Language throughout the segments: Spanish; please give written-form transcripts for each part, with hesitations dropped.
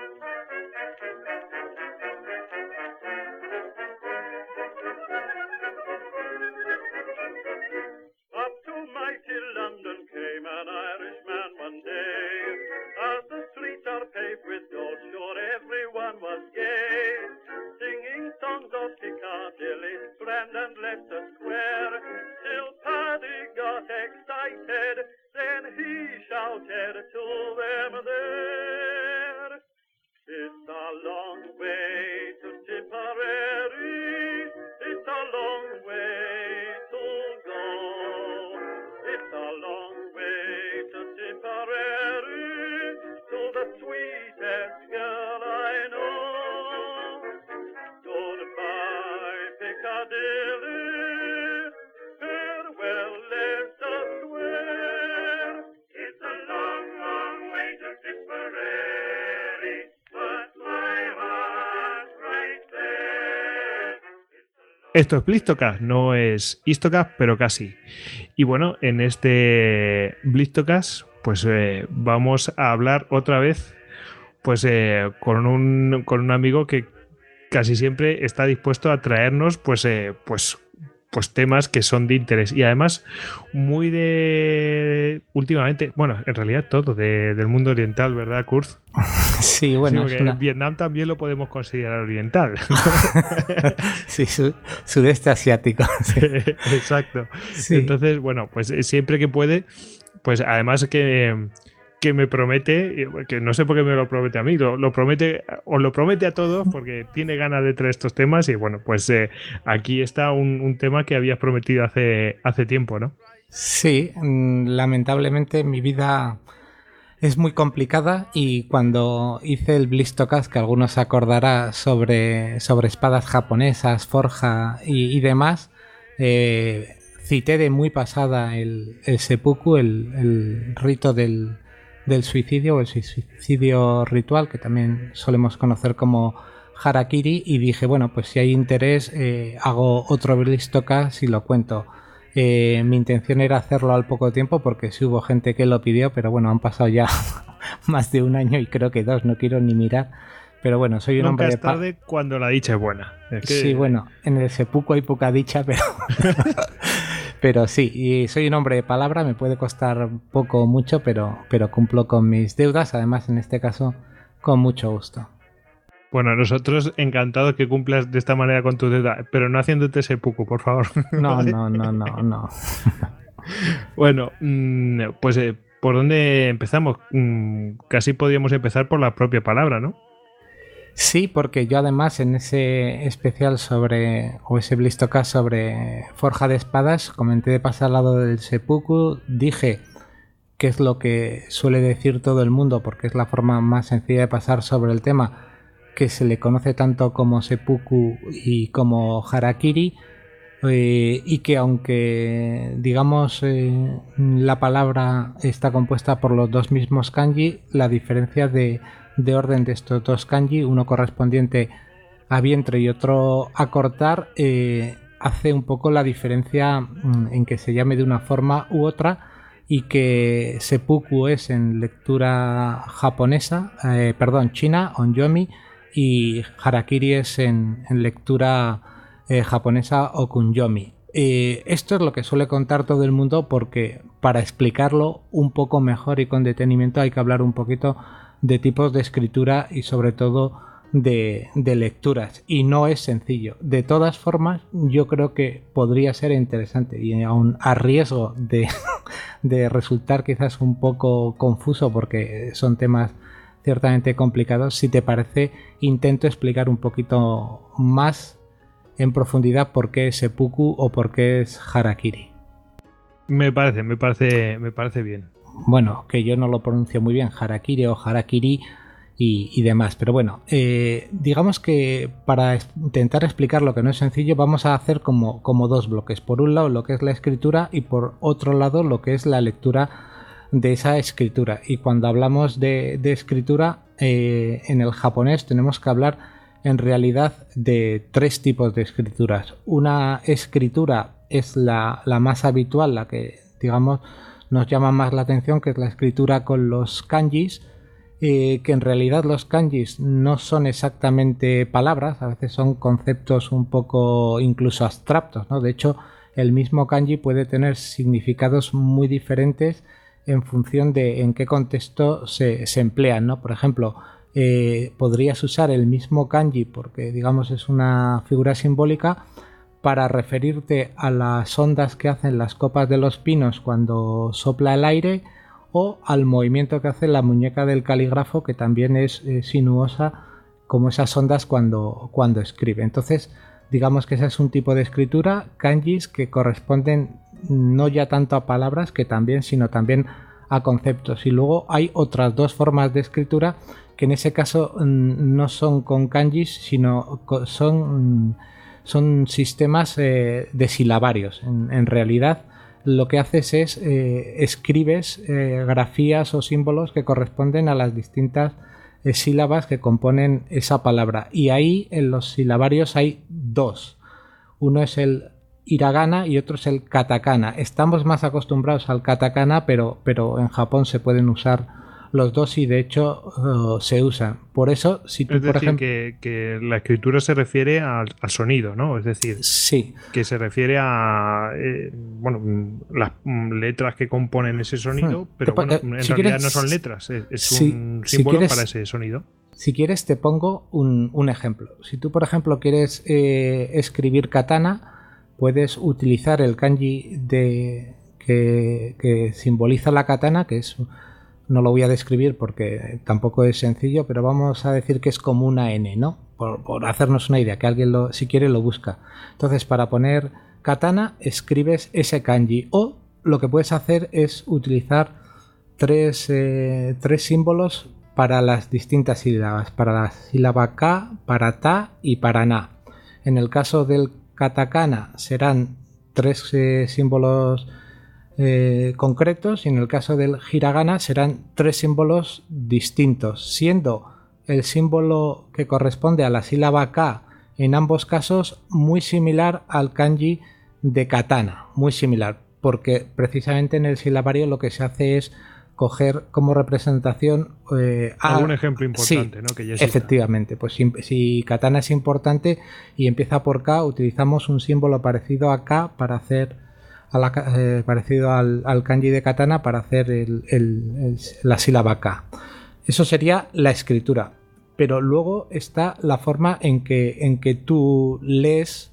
Up to mighty London came an Irishman one day. As the streets are paved with gold, sure everyone was gay. Singing songs of Piccadilly, Strand and Leicester Square. Till Paddy got excited, then he shouted to them there. It's a long way to Tipperary, it's a long way to go. It's a long way to Tipperary, to the sweetest girl I know. Goodbye, Piccadilly, farewell, Leicester Square. It's a long, long way to Tipperary, but my heart's right there. Esto es Blistocast, no es Histocast, pero casi. Y bueno, en este Blistocast, pues vamos a hablar otra vez pues con un amigo que casi siempre está dispuesto a traernos pues temas que son de interés y además muy de últimamente, bueno, en realidad todo del mundo oriental, ¿verdad, Kurt? Sí, bueno, sí, porque Vietnam también lo podemos considerar oriental. Sí, sudeste asiático. Sí. Exacto. Sí. Entonces, bueno, pues siempre que puede, pues además que me promete, que no sé por qué me lo promete a mí, lo promete, os lo promete a todos porque tiene ganas de traer estos temas y bueno, pues aquí está un tema que habías prometido hace tiempo, ¿no? Sí, lamentablemente mi vida es muy complicada y cuando hice el Blistocast, que algunos se acordará sobre espadas japonesas, forja y demás, cité de muy pasada el seppuku, el rito del suicidio o el suicidio ritual, que también solemos conocer como harakiri, y dije, bueno, pues si hay interés hago otro Blistocast y lo cuento. Mi intención era hacerlo al poco tiempo porque sí hubo gente que lo pidió, pero bueno, han pasado ya más de un año y creo que 2, no quiero ni mirar. Pero bueno, soy un Nunca hombre de es tarde cuando la dicha es buena. Es que... Sí, bueno, en el seppuku hay poca dicha, pero pero sí, y soy un hombre de palabra, me puede costar poco o mucho, pero cumplo con mis deudas, además en este caso con mucho gusto. Bueno, nosotros encantados que cumplas de esta manera con tu deuda, pero no haciéndote seppuku, por favor. No. Bueno, pues ¿por dónde empezamos? Casi podríamos empezar por la propia palabra, ¿no? Sí, porque yo además en ese especial ese Blistocast sobre forja de espadas, comenté de pasar al lado del seppuku, dije que es lo que suele decir todo el mundo, porque es la forma más sencilla de pasar sobre el tema, que se le conoce tanto como seppuku y como harakiri, y que aunque digamos la palabra está compuesta por los dos mismos kanji, la diferencia de orden de estos dos kanji, uno correspondiente a vientre y otro a cortar, hace un poco la diferencia en que se llame de una forma u otra, y que seppuku es en lectura japonesa, china, onyomi, y harakiri es en lectura japonesa o kunyomi. Esto es lo que suele contar todo el mundo, porque para explicarlo un poco mejor y con detenimiento hay que hablar un poquito de tipos de escritura y sobre todo de lecturas, y no es sencillo. De todas formas, yo creo que podría ser interesante, y aún a riesgo de resultar quizás un poco confuso porque son temas ciertamente complicados, si te parece intento explicar un poquito más en profundidad por qué es seppuku o por qué es harakiri. Me parece bien. Bueno, que yo no lo pronuncio muy bien, harakiri o harakiri y demás, pero bueno, digamos que para intentar explicar lo que no es sencillo vamos a hacer como dos bloques. Por un lado lo que es la escritura y por otro lado lo que es la lectura de esa escritura. Y cuando hablamos de escritura en el japonés tenemos que hablar en realidad de tres tipos de escrituras. Una escritura es la más habitual, la que digamos nos llama más la atención, que es la escritura con los kanjis, que en realidad los kanjis no son exactamente palabras, a veces son conceptos un poco incluso abstractos, ¿no? De hecho, el mismo kanji puede tener significados muy diferentes en función de en qué contexto se emplean, ¿no? Por ejemplo, podrías usar el mismo kanji porque, digamos, es una figura simbólica para referirte a las ondas que hacen las copas de los pinos cuando sopla el aire, o al movimiento que hace la muñeca del calígrafo, que también es sinuosa como esas ondas cuando escribe. Entonces, digamos que ese es un tipo de escritura, kanjis que corresponden no ya tanto a palabras que también, sino también a conceptos. Y luego hay otras dos formas de escritura que en ese caso no son con kanjis, sino son sistemas de silabarios. En realidad, lo que haces es escribes grafías o símbolos que corresponden a las distintas sílabas que componen esa palabra. Y ahí en los silabarios hay dos. Uno es el hiragana y otro es el katakana. Estamos más acostumbrados al katakana, pero en Japón se pueden usar los dos y de hecho se usan. Por eso, si tú, es decir, por ejemplo, que la escritura se refiere al sonido, ¿no? Es decir, sí, que se refiere a las letras que componen ese sonido, pero bueno, en si realidad quieres, no son letras, es si, un si símbolo quieres, para ese sonido. Si quieres te pongo un ejemplo. Si tú, por ejemplo, quieres escribir katana, puedes utilizar el kanji que simboliza la katana, que es... No lo voy a describir porque tampoco es sencillo, pero vamos a decir que es como una N, ¿no? Por hacernos una idea, que alguien si quiere lo busca. Entonces, para poner katana, escribes ese kanji. O lo que puedes hacer es utilizar tres símbolos para las distintas sílabas. Para la sílaba K, para Ta y para Na. En el caso del katakana serán tres símbolos concretos, y en el caso del hiragana serán tres símbolos distintos, siendo el símbolo que corresponde a la sílaba K en ambos casos muy similar al kanji de katana, muy similar, porque precisamente en el silabario lo que se hace es coger como representación algún ejemplo importante, sí, ¿no? Que ya efectivamente, pues si katana es importante y empieza por K, utilizamos un símbolo parecido a K para hacer parecido al kanji de katana para hacer la sílaba K. Eso sería la escritura. Pero luego está la forma en que tú lees,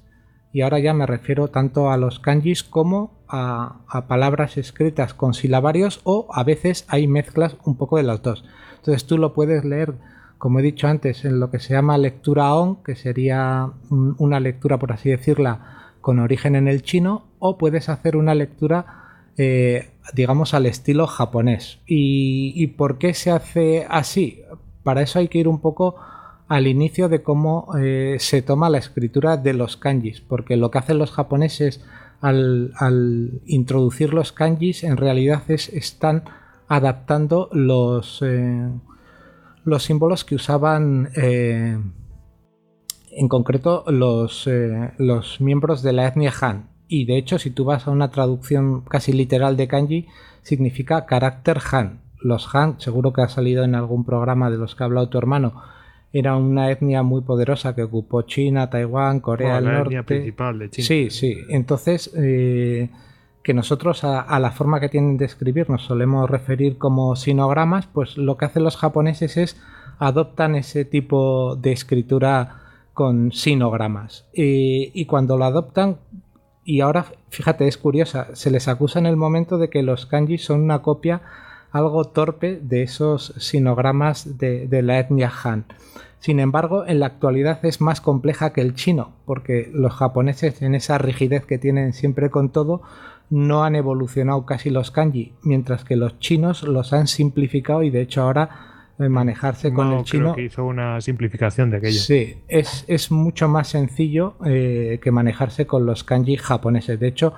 y ahora ya me refiero tanto a los kanjis como a palabras escritas con silabarios, o a veces hay mezclas un poco de las dos. Entonces tú lo puedes leer, como he dicho antes, en lo que se llama lectura on, que sería una lectura, por así decirla, con origen en el chino, o puedes hacer una lectura digamos al estilo japonés. ¿Y por qué se hace así? Para eso hay que ir un poco al inicio de cómo se toma la escritura de los kanjis, porque lo que hacen los japoneses al introducir los kanjis en realidad están adaptando los símbolos que usaban en concreto los miembros de la etnia Han. Y de hecho, si tú vas a una traducción casi literal de kanji, significa carácter Han. Los Han, seguro que ha salido en algún programa de los que ha hablado tu hermano, era una etnia muy poderosa que ocupó China, Taiwán, Corea del Norte. La etnia principal de China. Sí, sí. Entonces, que nosotros a la forma que tienen de escribir nos solemos referir como sinogramas, pues lo que hacen los japoneses es adoptan ese tipo de escritura con sinogramas. Y cuando lo adoptan, y ahora fíjate, es curiosa, se les acusa en el momento de que los kanji son una copia algo torpe de esos sinogramas de la etnia Han. Sin embargo, en la actualidad es más compleja que el chino, porque los japoneses, en esa rigidez que tienen siempre con todo, no han evolucionado casi los kanji, mientras que los chinos los han simplificado, y de hecho ahora manejarse con el chino, creo que hizo una simplificación de aquello. Sí, es mucho más sencillo que manejarse con los kanji japoneses. De hecho,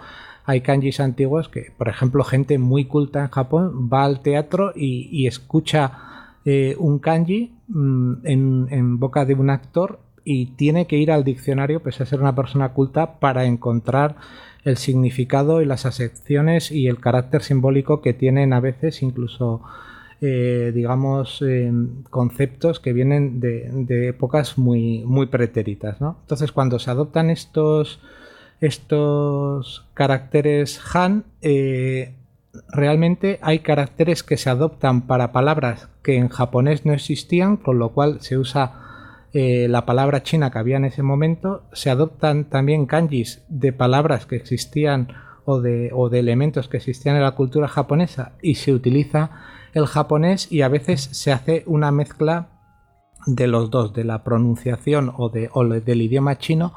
hay kanjis antiguos que, por ejemplo, gente muy culta en Japón va al teatro y escucha un kanji en boca de un actor y tiene que ir al diccionario, pese a ser una persona culta, para encontrar el significado y las acepciones y el carácter simbólico que tienen a veces incluso digamos, conceptos que vienen de épocas muy, muy pretéritas, ¿no? Entonces, cuando se adoptan estos caracteres Han, realmente hay caracteres que se adoptan para palabras que en japonés no existían, con lo cual se usa la palabra china que había en ese momento. Se adoptan también kanjis de palabras que existían o de elementos que existían en la cultura japonesa y se utiliza el japonés, y a veces se hace una mezcla de los dos, de la pronunciación o del idioma chino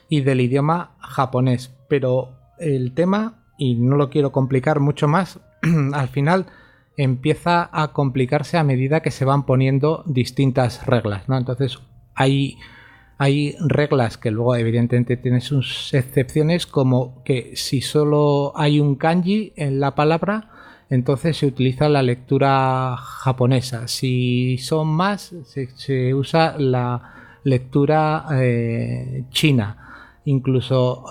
y del idioma japonés. Pero el tema, y no lo quiero complicar mucho más, al final empieza a complicarse a medida que se van poniendo distintas reglas, ¿no? Entonces hay reglas que luego evidentemente tienen sus excepciones, como que si solo hay un kanji en la palabra, entonces se utiliza la lectura japonesa. Si son más, se usa la lectura china. Incluso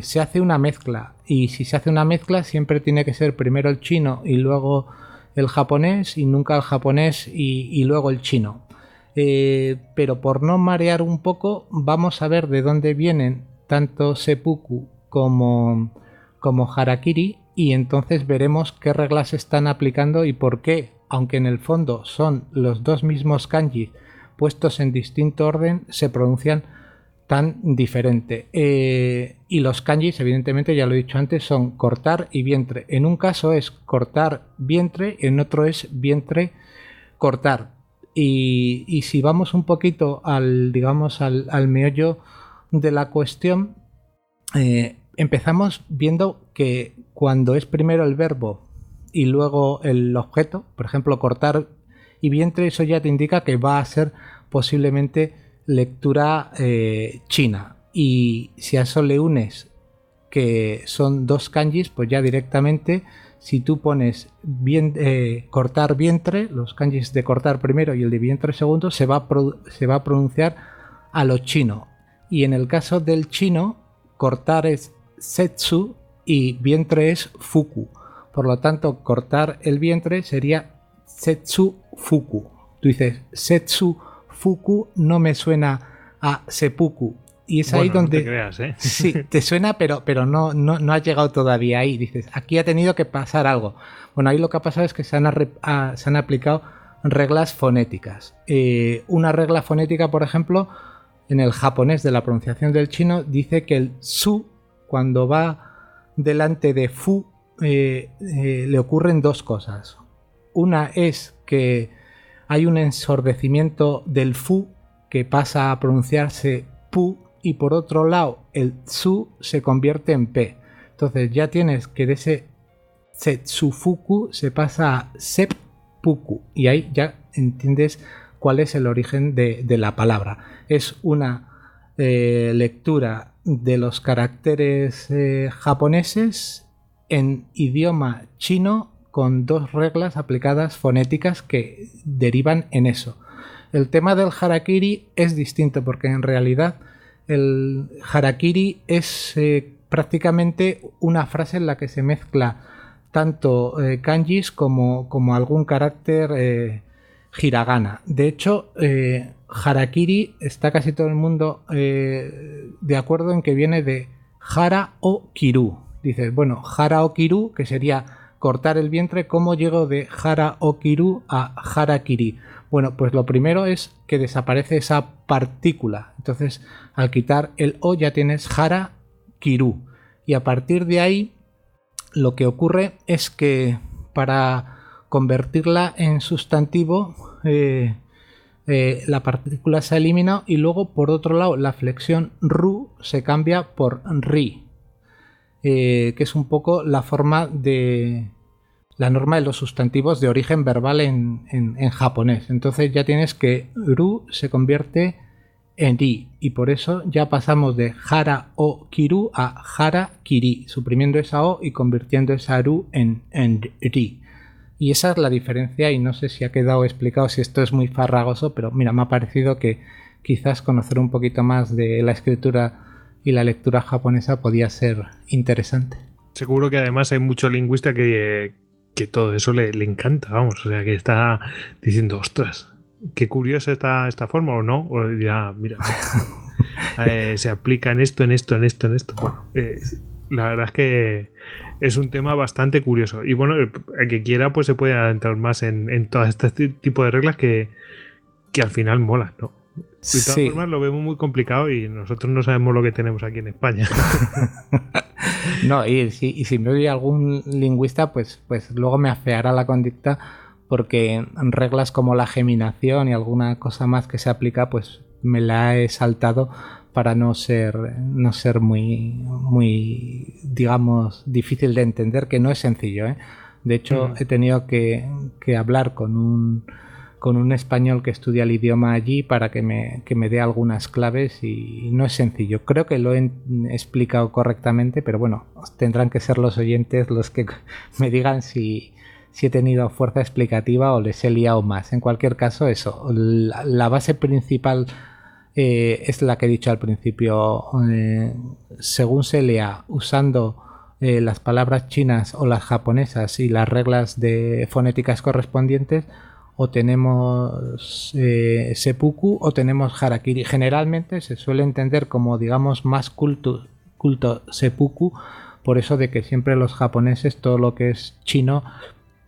se hace una mezcla, y si se hace una mezcla siempre tiene que ser primero el chino y luego el japonés, y nunca el japonés y luego el chino. Pero por no marear un poco, vamos a ver de dónde vienen tanto seppuku como harakiri, y entonces veremos qué reglas se están aplicando y por qué, aunque en el fondo son los dos mismos kanji puestos en distinto orden, se pronuncian tan diferente. Y los kanjis, evidentemente, ya lo he dicho antes, son cortar y vientre. En un caso es cortar vientre, en otro es vientre cortar. Y si vamos un poquito al meollo de la cuestión, empezamos viendo que cuando es primero el verbo y luego el objeto, por ejemplo, cortar y vientre, eso ya te indica que va a ser posiblemente lectura china. Y si a eso le unes que son dos kanjis, pues ya directamente, si tú pones cortar vientre, los kanjis de cortar primero y el de vientre segundo, se va a pronunciar a lo chino. Y en el caso del chino, cortar es setsu y vientre es fuku. Por lo tanto, cortar el vientre sería setsu fuku. Tú dices setsu fuku, no me suena a seppuku. Y es ahí donde no te creas, ¿eh? Sí, te suena, pero no has llegado todavía ahí. Dices, aquí ha tenido que pasar algo. Bueno, ahí lo que ha pasado es que se han aplicado reglas fonéticas. Una regla fonética, por ejemplo, en el japonés de la pronunciación del chino, dice que el su, cuando va delante de fu, le ocurren dos cosas. Una es que hay un ensordecimiento del fu que pasa a pronunciarse pu, y por otro lado el su se convierte en p. Entonces ya tienes que de ese setsufuku se pasa a seppuku, y ahí ya entiendes cuál es el origen de la palabra. Es una lectura de los caracteres japoneses en idioma chino con dos reglas aplicadas fonéticas que derivan en eso. El tema del harakiri es distinto, porque en realidad el harakiri es prácticamente una frase en la que se mezcla tanto kanjis como algún carácter hiragana. De hecho, harakiri está casi todo el mundo de acuerdo en que viene de hara o kiru. Dices, bueno, hara o kiru, que sería cortar el vientre, ¿cómo llego de hara o kiru a harakiri? Bueno, pues lo primero es que desaparece esa partícula. Entonces, al quitar el o ya tienes hara kiru. Y a partir de ahí, lo que ocurre es que para convertirla en sustantivo, la partícula se elimina, y luego, por otro lado, la flexión ru se cambia por ri, que es un poco la norma de los sustantivos de origen verbal en japonés. Entonces ya tienes que ru se convierte en ri, y por eso ya pasamos de hara o kiru a hara kiri, suprimiendo esa o y convirtiendo esa ru en ri. Y esa es la diferencia, y no sé si ha quedado explicado, si esto es muy farragoso, pero mira, me ha parecido que quizás conocer un poquito más de la escritura y la lectura japonesa podía ser interesante. Seguro que además hay mucho lingüista que que todo eso le encanta, vamos, o sea, que está diciendo, ostras, qué curiosa esta forma, o no, o ya, mira, se aplica en esto, en esto, en esto, en esto. Bueno, la verdad es que es un tema bastante curioso. Y bueno, el que quiera, pues se puede adentrar más en todo este tipo de reglas que al final molan, ¿no? De todas formas, lo vemos muy complicado y nosotros no sabemos lo que tenemos aquí en España. No, y si me oye algún lingüista, pues luego me afeará la conducta, porque reglas como la geminación y alguna cosa más que se aplica, pues me la he saltado para no ser muy, digamos, difícil de entender, que no es sencillo, ¿eh? De hecho, he tenido que hablar con un español que estudia el idioma allí para que me dé algunas claves, y no es sencillo. Creo que lo he explicado correctamente, pero bueno, tendrán que ser los oyentes los que me digan si he tenido fuerza explicativa o les he liado más. En cualquier caso, eso, la base principal es la que he dicho al principio. Según se lea, usando las palabras chinas o las japonesas y las reglas de fonéticas correspondientes, o tenemos seppuku o tenemos harakiri. Generalmente se suele entender como, digamos, más culto seppuku, por eso de que siempre los japoneses todo lo que es chino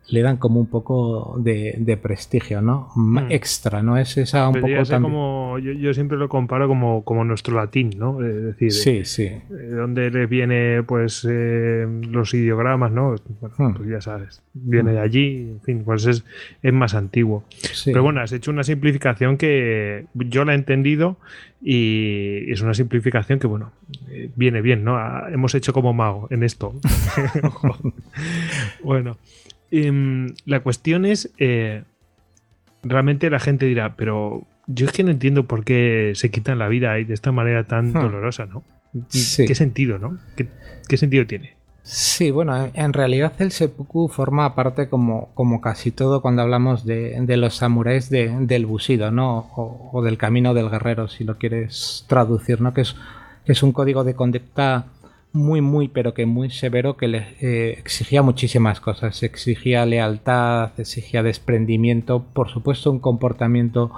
le dan como un poco de prestigio, ¿no? Extra, ¿no? Es esa un podría poco ser también. como yo siempre lo comparo como nuestro latín, ¿no? Es decir, Sí. donde les viene pues los ideogramas, ¿no? Bueno, pues ya sabes, viene de allí, en fin, pues es más antiguo. Sí. Pero bueno, has hecho una simplificación que yo la he entendido y es una simplificación que, bueno, viene bien, ¿no? Hemos hecho como mago en esto. Bueno. La cuestión es, realmente la gente dirá, pero yo es que no entiendo por qué se quitan la vida de esta manera tan dolorosa, ¿no? Sí. ¿Qué sentido, no? ¿Qué sentido tiene? Sí, bueno, en realidad el seppuku forma parte, como casi todo cuando hablamos de los samuráis, del bushido, ¿no? O del camino del guerrero, si lo quieres traducir, ¿no? Que es un código de conducta muy, pero que muy severo, que le exigía muchísimas cosas. Exigía lealtad, exigía desprendimiento, por supuesto un comportamiento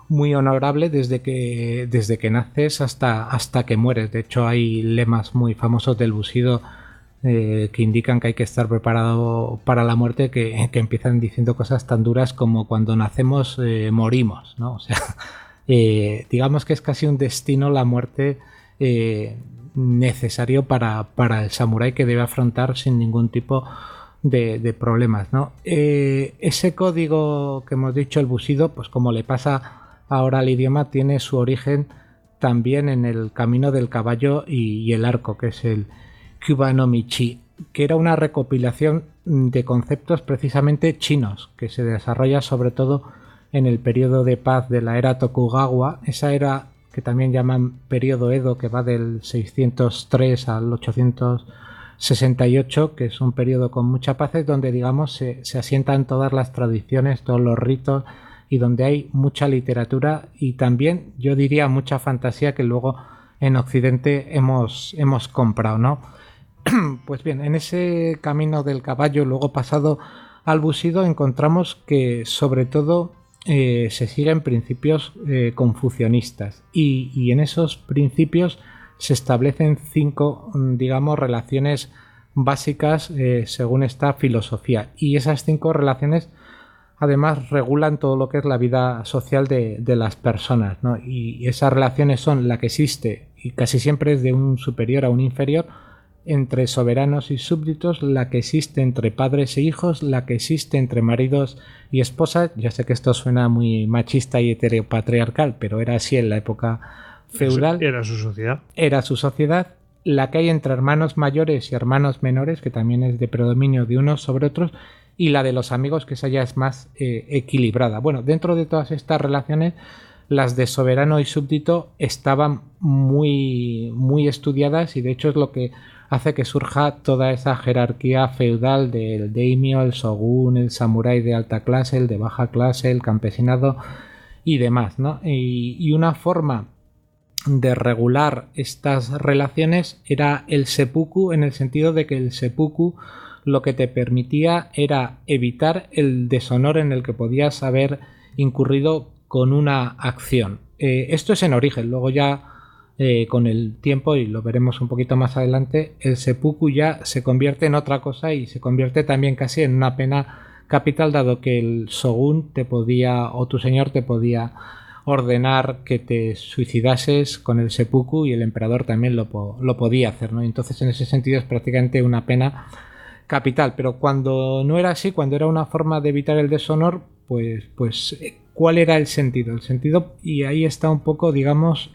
muy honorable desde que naces hasta que mueres. De hecho, hay lemas muy famosos del bushido que indican que hay que estar preparado para la muerte, que empiezan diciendo cosas tan duras como cuando nacemos morimos, ¿no? O sea, digamos que es casi un destino la muerte necesario para el samurái, que debe afrontar sin ningún tipo de problemas, ¿no? Ese código que hemos dicho, el bushido, pues como le pasa ahora al idioma, tiene su origen también en el camino del caballo y el arco, que es el Kyuba no Michi, que era una recopilación de conceptos precisamente chinos, que se desarrolla sobre todo en el periodo de paz de la era Tokugawa, esa era que también llaman periodo Edo, que va del 603 al 868, que es un periodo con mucha paz, es donde, digamos, se asientan todas las tradiciones, todos los ritos, y donde hay mucha literatura y también, yo diría, mucha fantasía que luego en Occidente hemos comprado, ¿no? Pues bien, en ese camino del caballo, luego pasado al bushido, encontramos que sobre todo se siguen principios confucionistas, y en esos principios se establecen 5, digamos, relaciones básicas según esta filosofía, y esas 5 relaciones además regulan todo lo que es la vida social de las personas, ¿no? Y esas relaciones son la que existe, y casi siempre es de un superior a un inferior, entre soberanos y súbditos, la que existe entre padres e hijos, la que existe entre maridos y esposas. Ya sé que esto suena muy machista y heteropatriarcal, pero era así en la época feudal. Era su sociedad. Era su sociedad. La que hay entre hermanos mayores y hermanos menores, que también es de predominio de unos sobre otros, y la de los amigos, que esa ya es más equilibrada. Bueno, dentro de todas estas relaciones, las de soberano y súbdito estaban muy estudiadas, y de hecho es lo que hace que surja toda esa jerarquía feudal del daimyo, el shogun, el samurái de alta clase, el de baja clase, el campesinado y demás, ¿no? Y una forma de regular estas relaciones era el seppuku, en el sentido de que el seppuku lo que te permitía era evitar el deshonor en el que podías haber incurrido con una acción. Esto es en origen, luego ya con el tiempo, y lo veremos un poquito más adelante, el seppuku ya se convierte en otra cosa y se convierte también casi en una pena capital, dado que el shogun te podía, o tu señor te podía ordenar que te suicidases con el seppuku, y el emperador también lo podía hacer, ¿no? Entonces en ese sentido es prácticamente una pena capital. Pero cuando no era así, cuando era una forma de evitar el deshonor, pues ¿cuál era el sentido? El sentido, y ahí está un poco, digamos,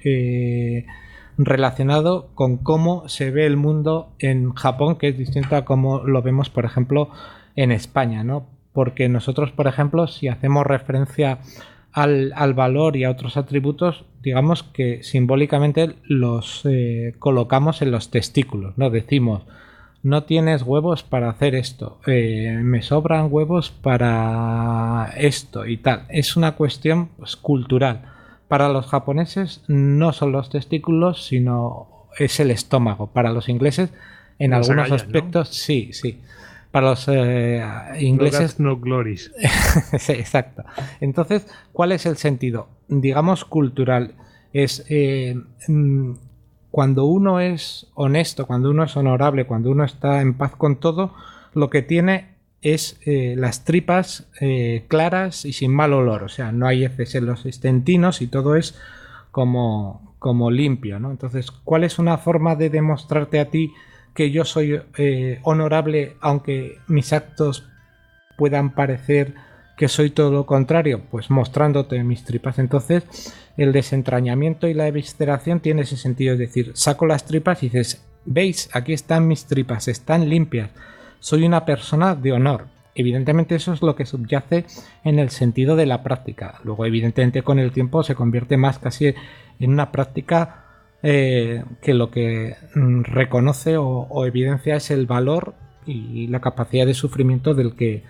relacionado con cómo se ve el mundo en Japón, que es distinto a cómo lo vemos, por ejemplo, en España, ¿no? Porque nosotros, por ejemplo, si hacemos referencia al valor y a otros atributos, digamos que simbólicamente los colocamos en los testículos, ¿no? Decimos, no tienes huevos para hacer esto, me sobran huevos para esto y tal. Es una cuestión, pues, cultural. Para los japoneses no son los testículos, sino es el estómago. Para los ingleses, en los algunos agallas, aspectos, ¿no? Sí. Para los ingleses... No glories. Sí, exacto. Entonces, ¿cuál es el sentido? Digamos cultural. Es cuando uno es honesto, cuando uno es honorable, cuando uno está en paz con todo, lo que tiene es las tripas claras y sin mal olor. O sea, no hay heces en los intestinos y todo es como limpio, ¿no? Entonces, ¿cuál es una forma de demostrarte a ti que yo soy honorable, aunque mis actos puedan parecer que soy todo lo contrario? Pues mostrándote mis tripas. Entonces el desentrañamiento y la evisceración tiene ese sentido, es decir, saco las tripas y dices, veis, aquí están mis tripas, están limpias, soy una persona de honor. Evidentemente eso es lo que subyace en el sentido de la práctica. Luego evidentemente con el tiempo se convierte más casi en una práctica que lo que reconoce o evidencia es el valor y la capacidad de sufrimiento del que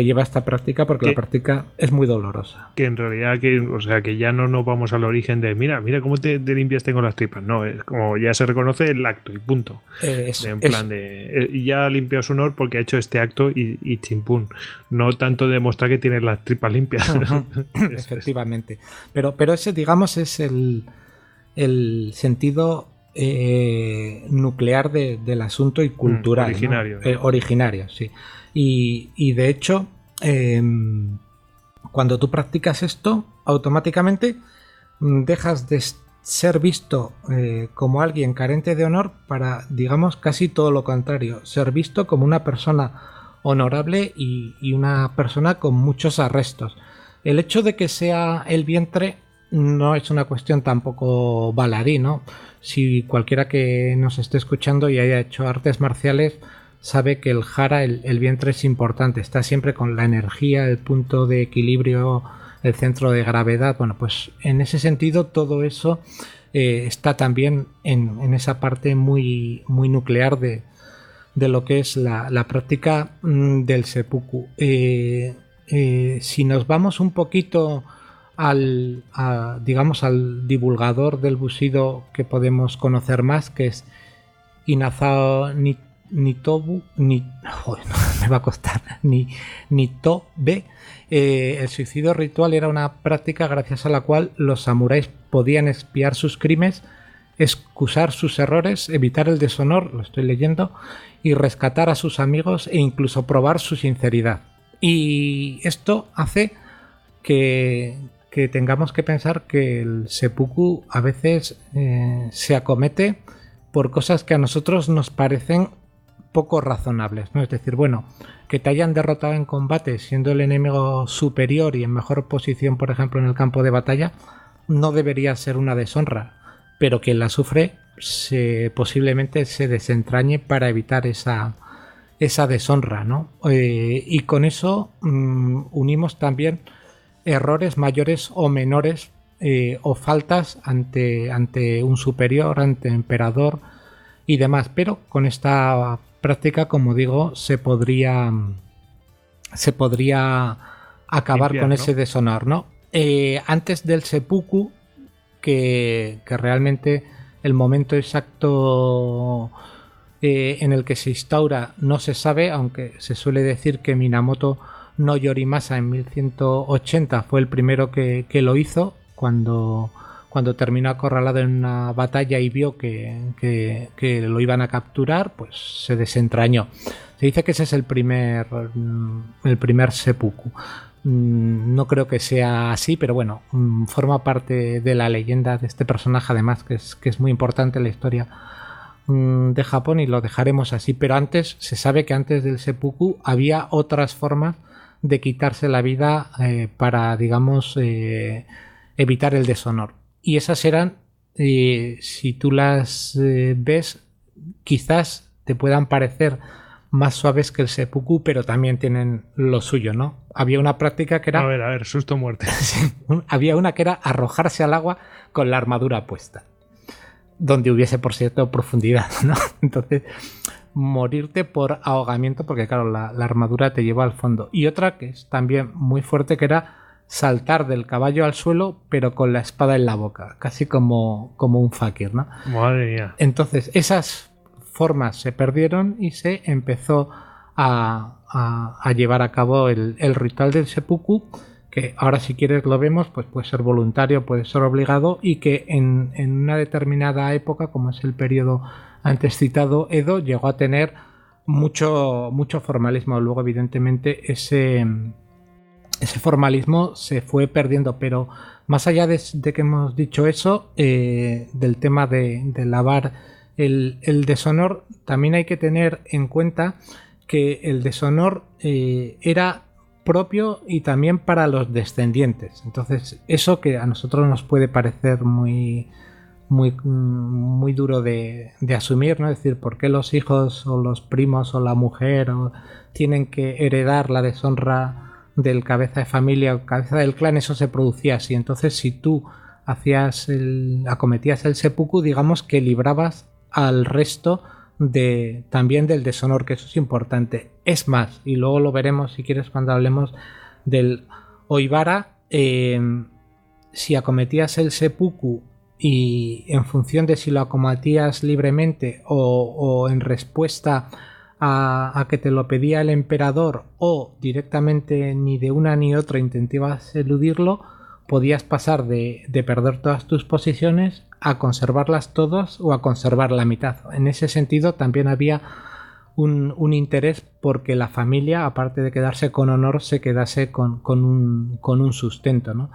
lleva esta práctica, porque la práctica es muy dolorosa. Que en realidad, que ya no nos vamos al origen de mira cómo te limpias con las tripas. No, es como ya se reconoce el acto y punto. Y ya limpia su honor porque ha hecho este acto y chimpún. No tanto demostrar que tienes las tripas limpias. Efectivamente. Pero ese, digamos, es el sentido nuclear del asunto y cultural. Originario. ¿no? Originario, sí. Y de hecho, cuando tú practicas esto, automáticamente dejas de ser visto como alguien carente de honor para, digamos, casi todo lo contrario, ser visto como una persona honorable y una persona con muchos arrestos. El hecho de que sea el vientre no es una cuestión tampoco baladí, ¿no? Si cualquiera que nos esté escuchando y haya hecho artes marciales sabe que el hara, el vientre, es importante. Está siempre con la energía, el punto de equilibrio, el centro de gravedad. Bueno, pues en ese sentido todo eso está también en esa parte muy, muy nuclear de lo que es la práctica del seppuku. Si nos vamos un poquito digamos al divulgador del bushido que podemos conocer más, que es Inazao Nitobe, el suicidio ritual era una práctica gracias a la cual los samuráis podían expiar sus crímenes, excusar sus errores, evitar el deshonor, lo estoy leyendo, y rescatar a sus amigos e incluso probar su sinceridad. Y esto hace que tengamos que pensar que el seppuku a veces se acomete por cosas que a nosotros nos parecen poco razonables, ¿no? Es decir, bueno, que te hayan derrotado en combate siendo el enemigo superior y en mejor posición, por ejemplo, en el campo de batalla, no debería ser una deshonra, pero quien la sufre posiblemente se desentrañe para evitar esa deshonra, ¿no? Y con eso unimos también errores mayores o menores o faltas ante un superior, ante emperador y demás, pero con esta práctica, como digo, se podría acabar limpiar, con ese deshonor, ¿no? Antes del seppuku, que realmente el momento exacto en el que se instaura no se sabe, aunque se suele decir que Minamoto no Yorimasa en 1180 fue el primero que lo hizo cuando terminó acorralado en una batalla y vio que lo iban a capturar, pues se desentrañó. Se dice que ese es el primer seppuku. No creo que sea así, pero bueno, forma parte de la leyenda de este personaje, además que es muy importante en la historia de Japón, y lo dejaremos así. Pero antes, se sabe que antes del seppuku había otras formas de quitarse la vida para, digamos, evitar el deshonor. Y esas eran, si tú las ves, quizás te puedan parecer más suaves que el seppuku, pero también tienen lo suyo, ¿no? Había una práctica que era... A ver, susto muerte. Había una que era arrojarse al agua con la armadura puesta, donde hubiese, por cierto, profundidad, ¿no? Entonces, morirte por ahogamiento, porque claro, la armadura te lleva al fondo. Y otra que es también muy fuerte, que era saltar del caballo al suelo, pero con la espada en la boca, casi como un fakir, ¿no? Madre mía. Entonces, esas formas se perdieron y se empezó a llevar a cabo el ritual del seppuku, que ahora, si quieres, lo vemos, pues puede ser voluntario, puede ser obligado, y que en una determinada época, como es el periodo antes citado, Edo, llegó a tener mucho formalismo. Luego, evidentemente, ese formalismo se fue perdiendo, pero más allá de que hemos dicho eso, del tema de lavar el deshonor, también hay que tener en cuenta que el deshonor era propio y también para los descendientes. Entonces, eso que a nosotros nos puede parecer muy duro de asumir, ¿no? Es decir, ¿por qué los hijos o los primos o la mujer tienen que heredar la deshonra del cabeza de familia o cabeza del clan? Eso se producía así. Entonces, si tú acometías el seppuku, digamos que librabas al resto también del deshonor, que eso es importante. Es más, y luego lo veremos si quieres cuando hablemos del Oibara, si acometías el seppuku y en función de si lo acometías libremente o en respuesta a que te lo pedía el emperador, o directamente ni de una ni otra intentabas eludirlo, podías pasar de perder todas tus posiciones a conservarlas todas o a conservar la mitad. En ese sentido también había un interés porque la familia, aparte de quedarse con honor, se quedase con un sustento, ¿no?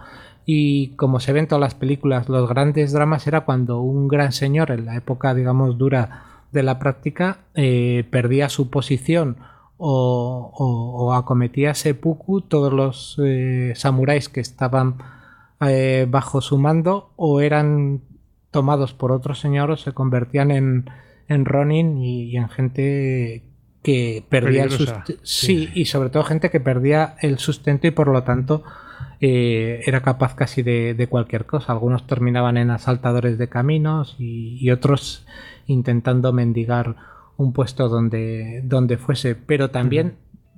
Y como se ven en todas las películas, los grandes dramas era cuando un gran señor, en la época, digamos, dura de la práctica, perdía su posición o acometía seppuku. Todos los samuráis que estaban bajo su mando o eran tomados por otro señor o se convertían en ronin y en gente que perdía el sustento. Sí, y sobre todo gente que perdía el sustento y por lo tanto era capaz casi de cualquier cosa. Algunos terminaban en asaltadores de caminos y otros intentando mendigar un puesto donde fuese. Pero también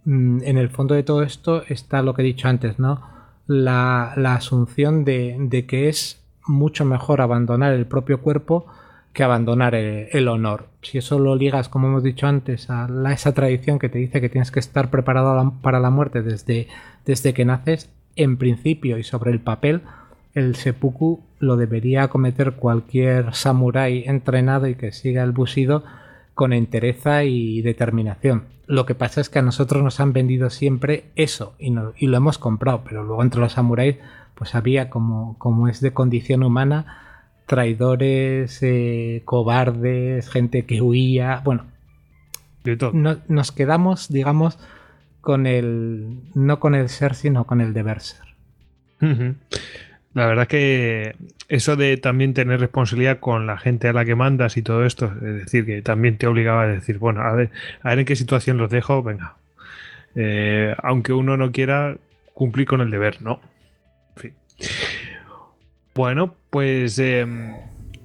en el fondo de todo esto está lo que he dicho antes, ¿no? La asunción de que es mucho mejor abandonar el propio cuerpo que abandonar el honor. Si eso lo ligas, como hemos dicho antes, a esa tradición que te dice que tienes que estar preparado para la muerte desde que naces, en principio y sobre el papel, el seppuku lo debería acometer cualquier samurái entrenado y que siga el bushido con entereza y determinación. Lo que pasa es que a nosotros nos han vendido siempre eso y lo hemos comprado, pero luego entre los samuráis pues había, como es de condición humana, traidores, cobardes, gente que huía. Bueno, de todo. Nos quedamos, digamos, no con el ser, sino con el deber ser. La verdad que eso de también tener responsabilidad con la gente a la que mandas y todo esto, es decir, que también te obligaba a decir, bueno, a ver en qué situación los dejo, venga. Aunque uno no quiera cumplir con el deber, ¿no? En fin. Bueno, pues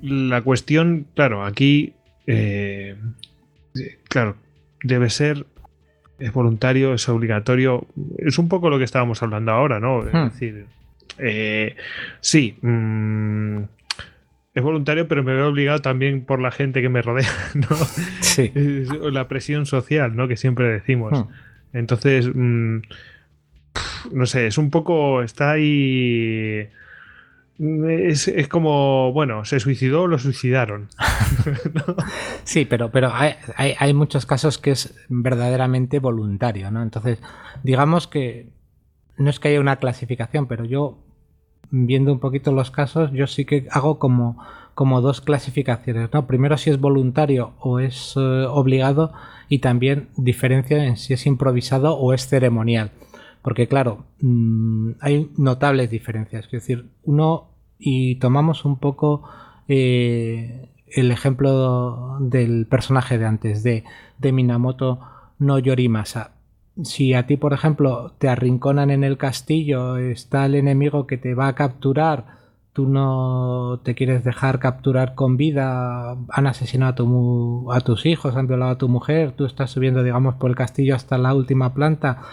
la cuestión, claro, aquí, claro, debe ser, es voluntario, es obligatorio, es un poco lo que estábamos hablando ahora, ¿no? Es decir, sí, es voluntario, pero me veo obligado también por la gente que me rodea, ¿no? Sí. La presión social, ¿no? Que siempre decimos. Entonces, no sé, es un poco, está ahí... Es como, bueno, se suicidó o lo suicidaron. ¿No? Sí, pero hay muchos casos que es verdaderamente voluntario, ¿no? Entonces, digamos que no es que haya una clasificación, pero yo, viendo un poquito los casos, yo sí que hago como dos clasificaciones, ¿no? Primero si es voluntario o es obligado, y también diferencia en si es improvisado o es ceremonial. Porque claro, hay notables diferencias. Es decir, y tomamos un poco el ejemplo del personaje de antes, de Minamoto no Yorimasa. Si a ti, por ejemplo, te arrinconan en el castillo, está el enemigo que te va a capturar, tú no te quieres dejar capturar con vida, han asesinado a tus hijos, han violado a tu mujer, tú estás subiendo, digamos, por el castillo hasta la última planta,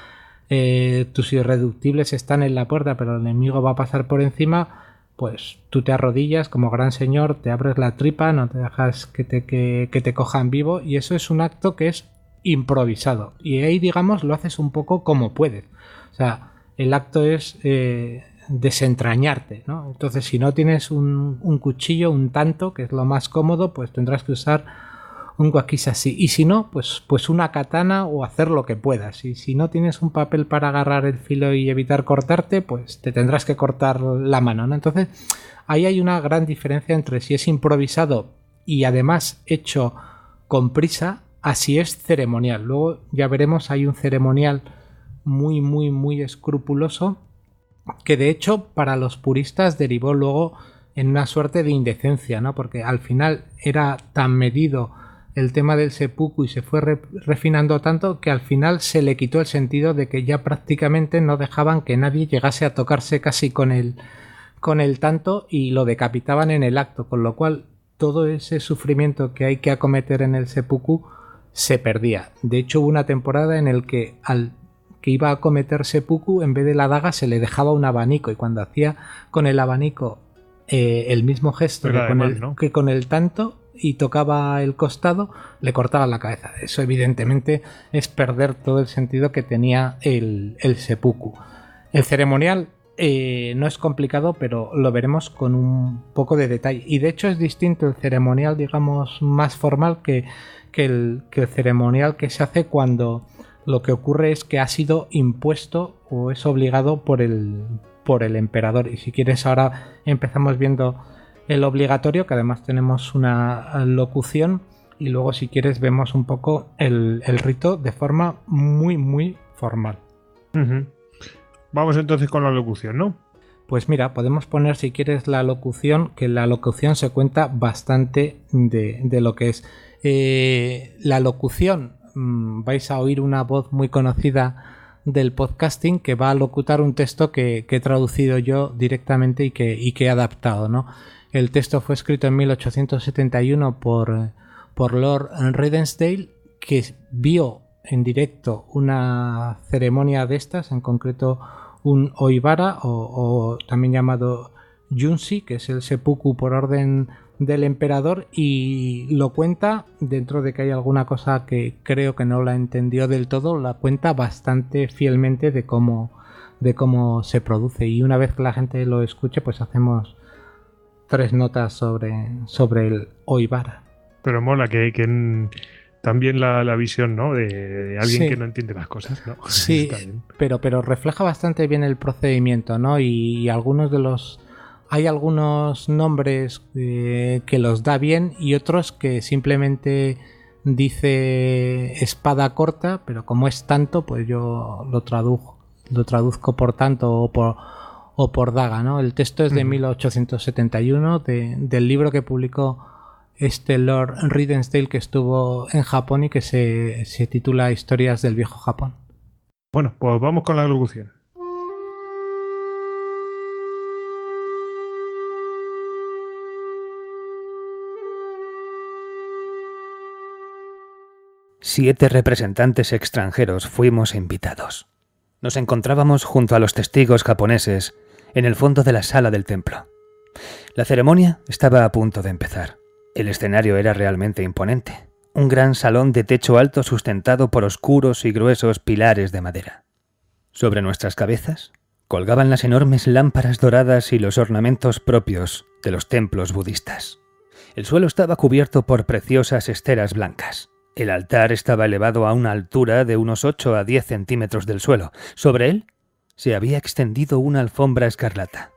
tus irreductibles están en la puerta, pero el enemigo va a pasar por encima, pues tú te arrodillas como gran señor, te abres la tripa, no te dejas que te cojan vivo, y eso es un acto que es improvisado, y ahí, digamos, lo haces un poco como puedes. O sea, el acto es desentrañarte, ¿no? Entonces, si no tienes un cuchillo, un tanto, que es lo más cómodo, pues tendrás que usar un wakizashi, y si no, pues una katana, o hacer lo que puedas. Y si no tienes un papel para agarrar el filo y evitar cortarte, pues te tendrás que cortar la mano, ¿no? Entonces, ahí hay una gran diferencia entre si es improvisado y además hecho con prisa, así es ceremonial. Luego ya veremos, hay un ceremonial muy, muy, muy escrupuloso, que de hecho para los puristas derivó luego en una suerte de indecencia, ¿no? Porque al final era tan medido el tema del seppuku y se fue refinando tanto que al final se le quitó el sentido, de que ya prácticamente no dejaban que nadie llegase a tocarse casi con el tanto, y lo decapitaban en el acto, con lo cual todo ese sufrimiento que hay que acometer en el seppuku se perdía. De hecho, hubo una temporada en el que al que iba a cometer seppuku, en vez de la daga se le dejaba un abanico, y cuando hacía con el abanico el mismo gesto que con el tanto, y tocaba el costado, le cortaban la cabeza. Eso evidentemente es perder todo el sentido que tenía el seppuku. El ceremonial no es complicado, pero lo veremos con un poco de detalle, y de hecho es distinto el ceremonial, digamos, más formal que el ceremonial que se hace cuando lo que ocurre es que ha sido impuesto o es obligado por el emperador. Y si quieres, ahora empezamos viendo el obligatorio, que además tenemos una locución, y luego, si quieres, vemos un poco el rito de forma muy, muy formal. Uh-huh. Vamos entonces con la locución, ¿no? Pues mira, podemos poner, si quieres, la locución, que la locución se cuenta bastante de lo que es. La locución, vais a oír una voz muy conocida del podcasting que va a locutar un texto que he traducido yo directamente y que he adaptado, ¿no? El texto fue escrito en 1871 por Lord Redensdale, que vio en directo una ceremonia de estas, en concreto un Oibara, o también llamado Junshi, que es el seppuku por orden del emperador, y lo cuenta, dentro de que hay alguna cosa que creo que no la entendió del todo, la cuenta bastante fielmente de cómo se produce, y una vez que la gente lo escuche, pues hacemos 3 notas sobre el Oibara. Pero mola que también la visión, ¿no? De alguien, sí, que no entiende las cosas, ¿no? Sí, pero refleja bastante bien el procedimiento, ¿no? Y algunos de los... Hay algunos nombres que los da bien, y otros que simplemente dice espada corta, pero como es tanto, pues yo lo traduzco por tanto o por daga, ¿no? El texto es de 1871, del libro que publicó Lord Redensdale, que estuvo en Japón y que se titula Historias del Viejo Japón. Bueno, pues vamos con la locución. Siete representantes extranjeros fuimos invitados. Nos encontrábamos junto a los testigos japoneses en el fondo de la sala del templo. La ceremonia estaba a punto de empezar. El escenario era realmente imponente. Un gran salón de techo alto sustentado por oscuros y gruesos pilares de madera. Sobre nuestras cabezas colgaban las enormes lámparas doradas y los ornamentos propios de los templos budistas. El suelo estaba cubierto por preciosas esteras blancas. El altar estaba elevado a una altura de unos 8 a 10 centímetros del suelo. Sobre él se había extendido una alfombra escarlata.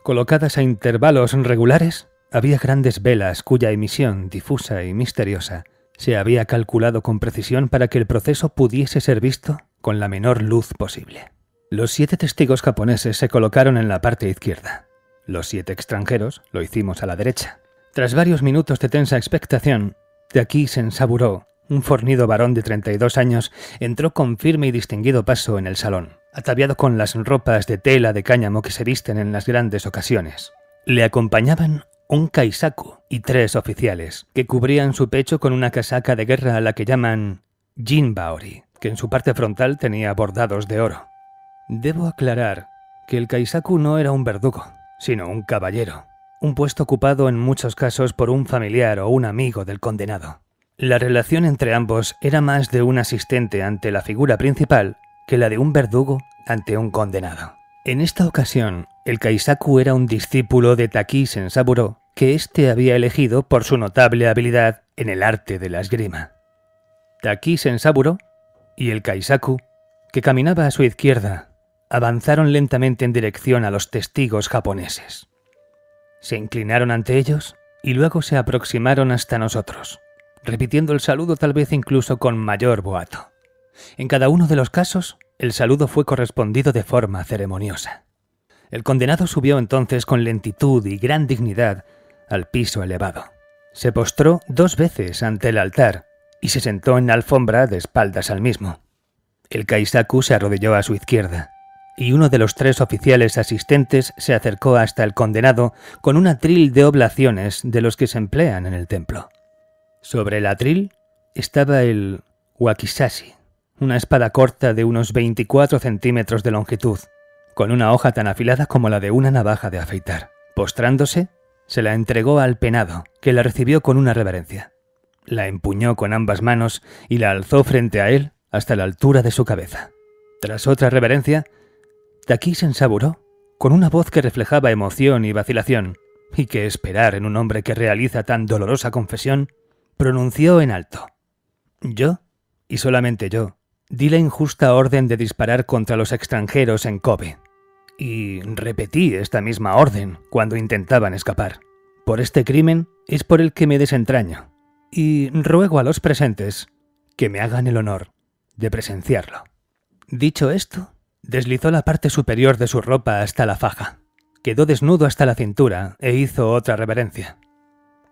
Colocadas a intervalos regulares, había grandes velas cuya emisión, difusa y misteriosa, se había calculado con precisión para que el proceso pudiese ser visto con la menor luz posible. Los 7 testigos japoneses se colocaron en la parte izquierda. Los 7 extranjeros lo hicimos a la derecha. Tras varios minutos de tensa expectación, Taki Sensaburo, un fornido varón de 32 años, entró con firme y distinguido paso en el salón, ataviado con las ropas de tela de cáñamo que se visten en las grandes ocasiones. Le acompañaban un kaisaku y 3 oficiales, que cubrían su pecho con una casaca de guerra a la que llaman jinbaori, que en su parte frontal tenía bordados de oro. Debo aclarar que el kaisaku no era un verdugo, sino un caballero, un puesto ocupado en muchos casos por un familiar o un amigo del condenado. La relación entre ambos era más de un asistente ante la figura principal que la de un verdugo ante un condenado. En esta ocasión, el kaisaku era un discípulo de Taki Sensaburo que éste había elegido por su notable habilidad en el arte de la esgrima. Taki Sensaburo y el kaisaku, que caminaba a su izquierda, avanzaron lentamente en dirección a los testigos japoneses. Se inclinaron ante ellos y luego se aproximaron hasta nosotros, repitiendo el saludo tal vez incluso con mayor boato. En cada uno de los casos, el saludo fue correspondido de forma ceremoniosa. El condenado subió entonces con lentitud y gran dignidad al piso elevado. Se postró 2 veces ante el altar y se sentó en la alfombra de espaldas al mismo. El kaisaku se arrodilló a su izquierda, y uno de los 3 oficiales asistentes se acercó hasta el condenado con un atril de oblaciones de los que se emplean en el templo. Sobre el atril estaba el wakizashi, una espada corta de unos 24 centímetros de longitud, con una hoja tan afilada como la de una navaja de afeitar. Postrándose, se la entregó al penado, que la recibió con una reverencia. La empuñó con ambas manos y la alzó frente a él hasta la altura de su cabeza. Tras otra reverencia, Taki Sensaburo, con una voz que reflejaba emoción y vacilación, y que esperar en un hombre que realiza tan dolorosa confesión, pronunció en alto: «Yo, y solamente yo, di la injusta orden de disparar contra los extranjeros en Kobe, y repetí esta misma orden cuando intentaban escapar. Por este crimen es por el que me desentraño, y ruego a los presentes que me hagan el honor de presenciarlo». Dicho esto, deslizó la parte superior de su ropa hasta la faja, quedó desnudo hasta la cintura e hizo otra reverencia.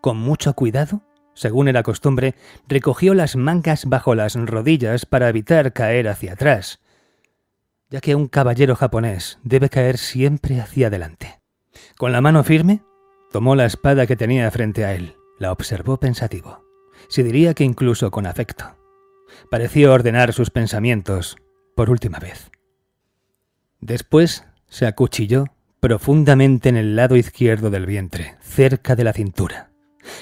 Con mucho cuidado, según era costumbre, recogió las mangas bajo las rodillas para evitar caer hacia atrás, ya que un caballero japonés debe caer siempre hacia adelante. Con la mano firme, tomó la espada que tenía frente a él, la observó pensativo, se diría que incluso con afecto. Pareció ordenar sus pensamientos por última vez. Después se acuchilló profundamente en el lado izquierdo del vientre, cerca de la cintura.